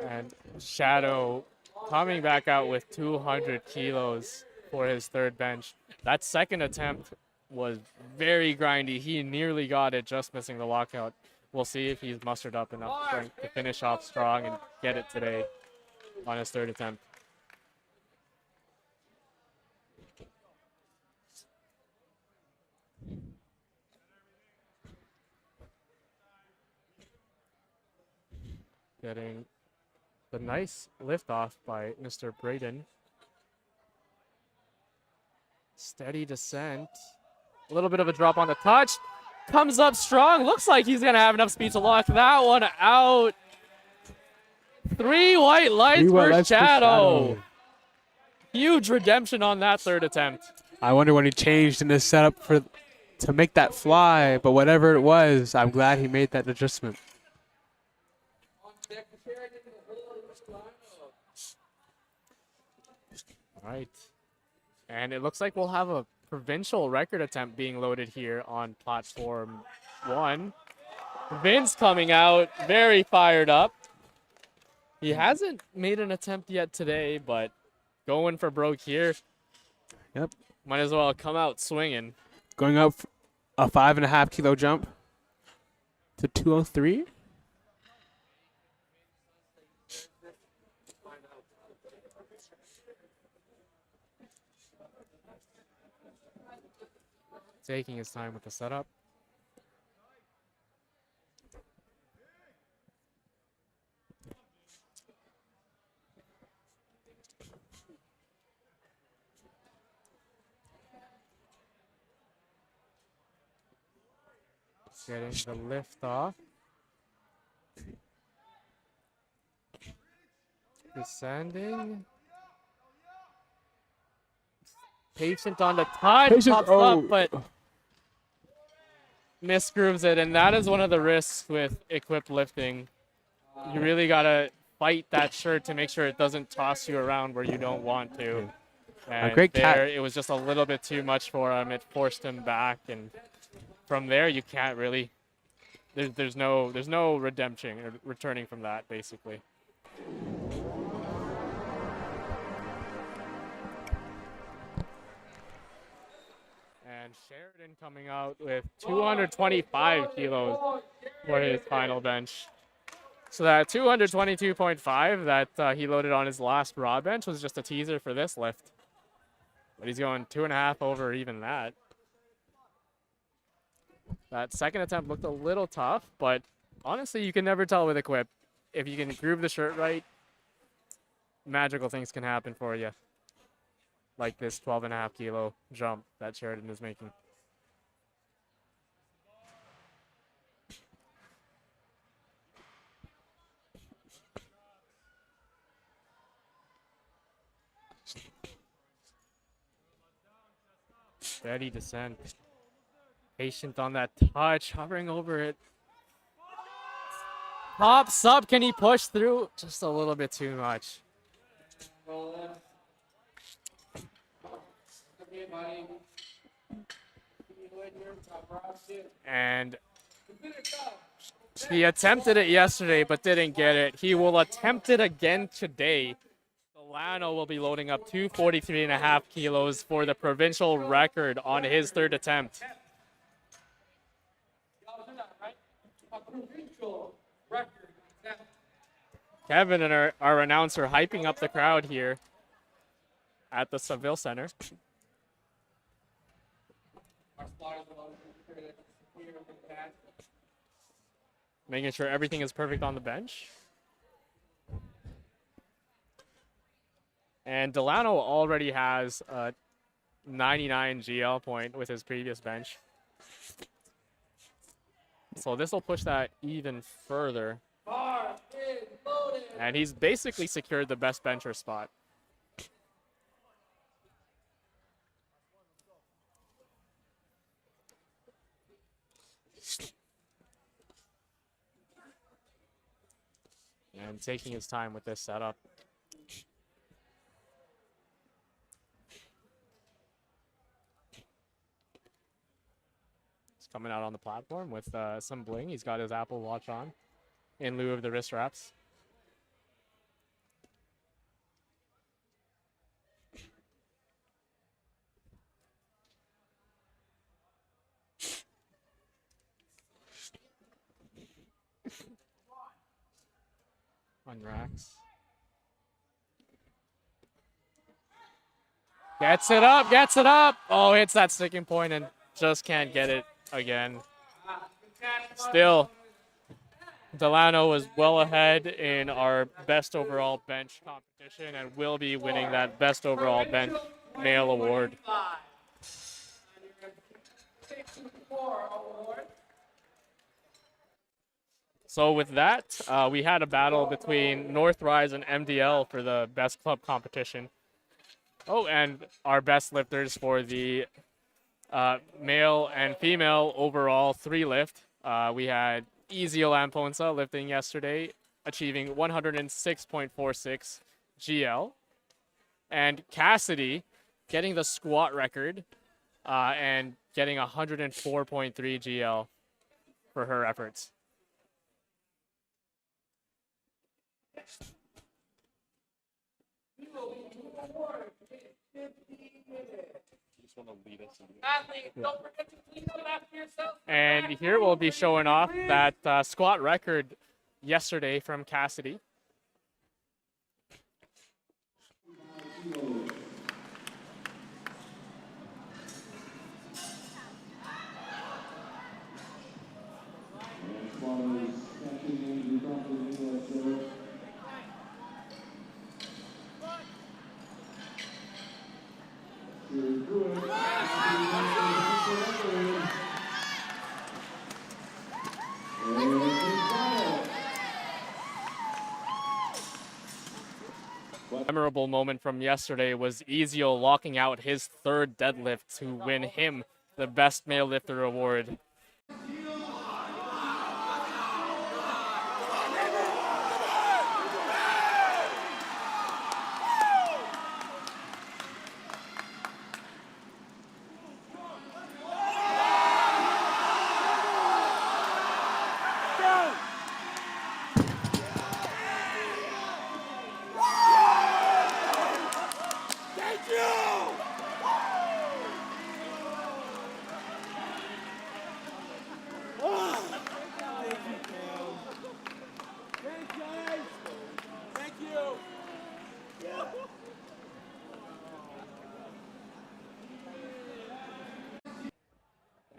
And Shadow coming back out with 200 kilos for his third bench. That second attempt was very grindy. He nearly got it, just missing the lockout. We'll see if he's mustered up enough strength to finish off strong and get it today on his third attempt. Getting the nice lift off by Mr. Braden. Steady descent. A little bit of a drop on the touch. Comes up strong. Looks like he's going to have enough speed to lock that one out. 3 white lights for Shadow. Huge redemption on that third attempt.
I wonder when he changed in his setup to make that fly, but whatever it was, I'm glad he made that adjustment.
All right. And it looks like we'll have a provincial record attempt being loaded here on platform 1. Vince coming out very fired up. He hasn't made an attempt yet today, but going for broke here.
Yep.
Might as well come out swinging.
Going up a 5.5 kilo jump to 203.
Taking his time with the setup. Getting the lift off. Descending. Patient on the touch. Pops up, but misgrooves it, and that is one of the risks with equipped lifting. You really gotta fight that shirt to make sure it doesn't toss you around where you don't want to. And
a great
there, it was just a little bit too much for him. It forced him back, and from there you can't really. There's no redemption or returning from that, basically. And Sheridan coming out with 225 kilos for his final bench. So that 222.5 that he loaded on his last raw bench was just a teaser for this lift. But he's going 2.5 over even that. That second attempt looked a little tough, but honestly, you can never tell with equip. If you can groove the shirt right, magical things can happen for you. Like this 12.5 kilo jump that Sheridan is making. Steady descent. Patient on that touch, hovering over it. Pops up, can he push through? Just a little bit too much. And He attempted it yesterday but didn't get it. He will attempt it again today. Delano will be loading up 243.5 kilos for the provincial record on his third attempt.
A provincial record.
Kevin and our announcer hyping up the crowd here at the Seville Center. Making sure everything is perfect on the bench. And Delano already has a 99 GL point with his previous bench. So this will push that even further. And he's basically secured the best bencher spot. And taking his time with this setup. He's coming out on the platform with some bling. He's got his Apple Watch on in lieu of the wrist wraps. On racks. Gets it up, gets it up. Oh, hits that sticking point and just can't get it again. Still, Delano was well ahead in our best overall bench competition and will be winning that best overall bench male award. So with that, we had a battle between Northrise and MDL for the best club competition. Oh, and our best lifters for the male and female overall 3 lift. We had Ezio Lamponsa lifting yesterday, achieving 106.46 GL. And Cassidy getting the squat record and getting 104.3 GL for her efforts. And here we'll be showing off that squat record yesterday from Cassidy. Memorable moment from yesterday was Ezio locking out his 3rd deadlift to win him the Best Male Lifter award.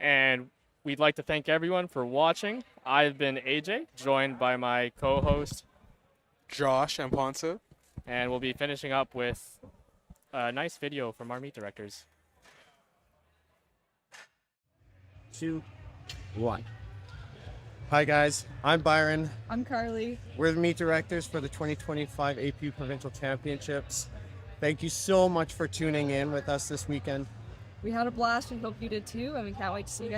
And we'd like to thank everyone for watching. I've been AJ, joined by my co-host,
Josh and Ponce.
and we'll be finishing up with a nice video from our meet directors.
2, 1. Hi guys, I'm Byron.
I'm Carly.
We're the meet directors for the 2025 APU Provincial Championships. Thank you so much for tuning in with us this weekend.
We had a blast. We hope you did too, and we can't wait to see you guys.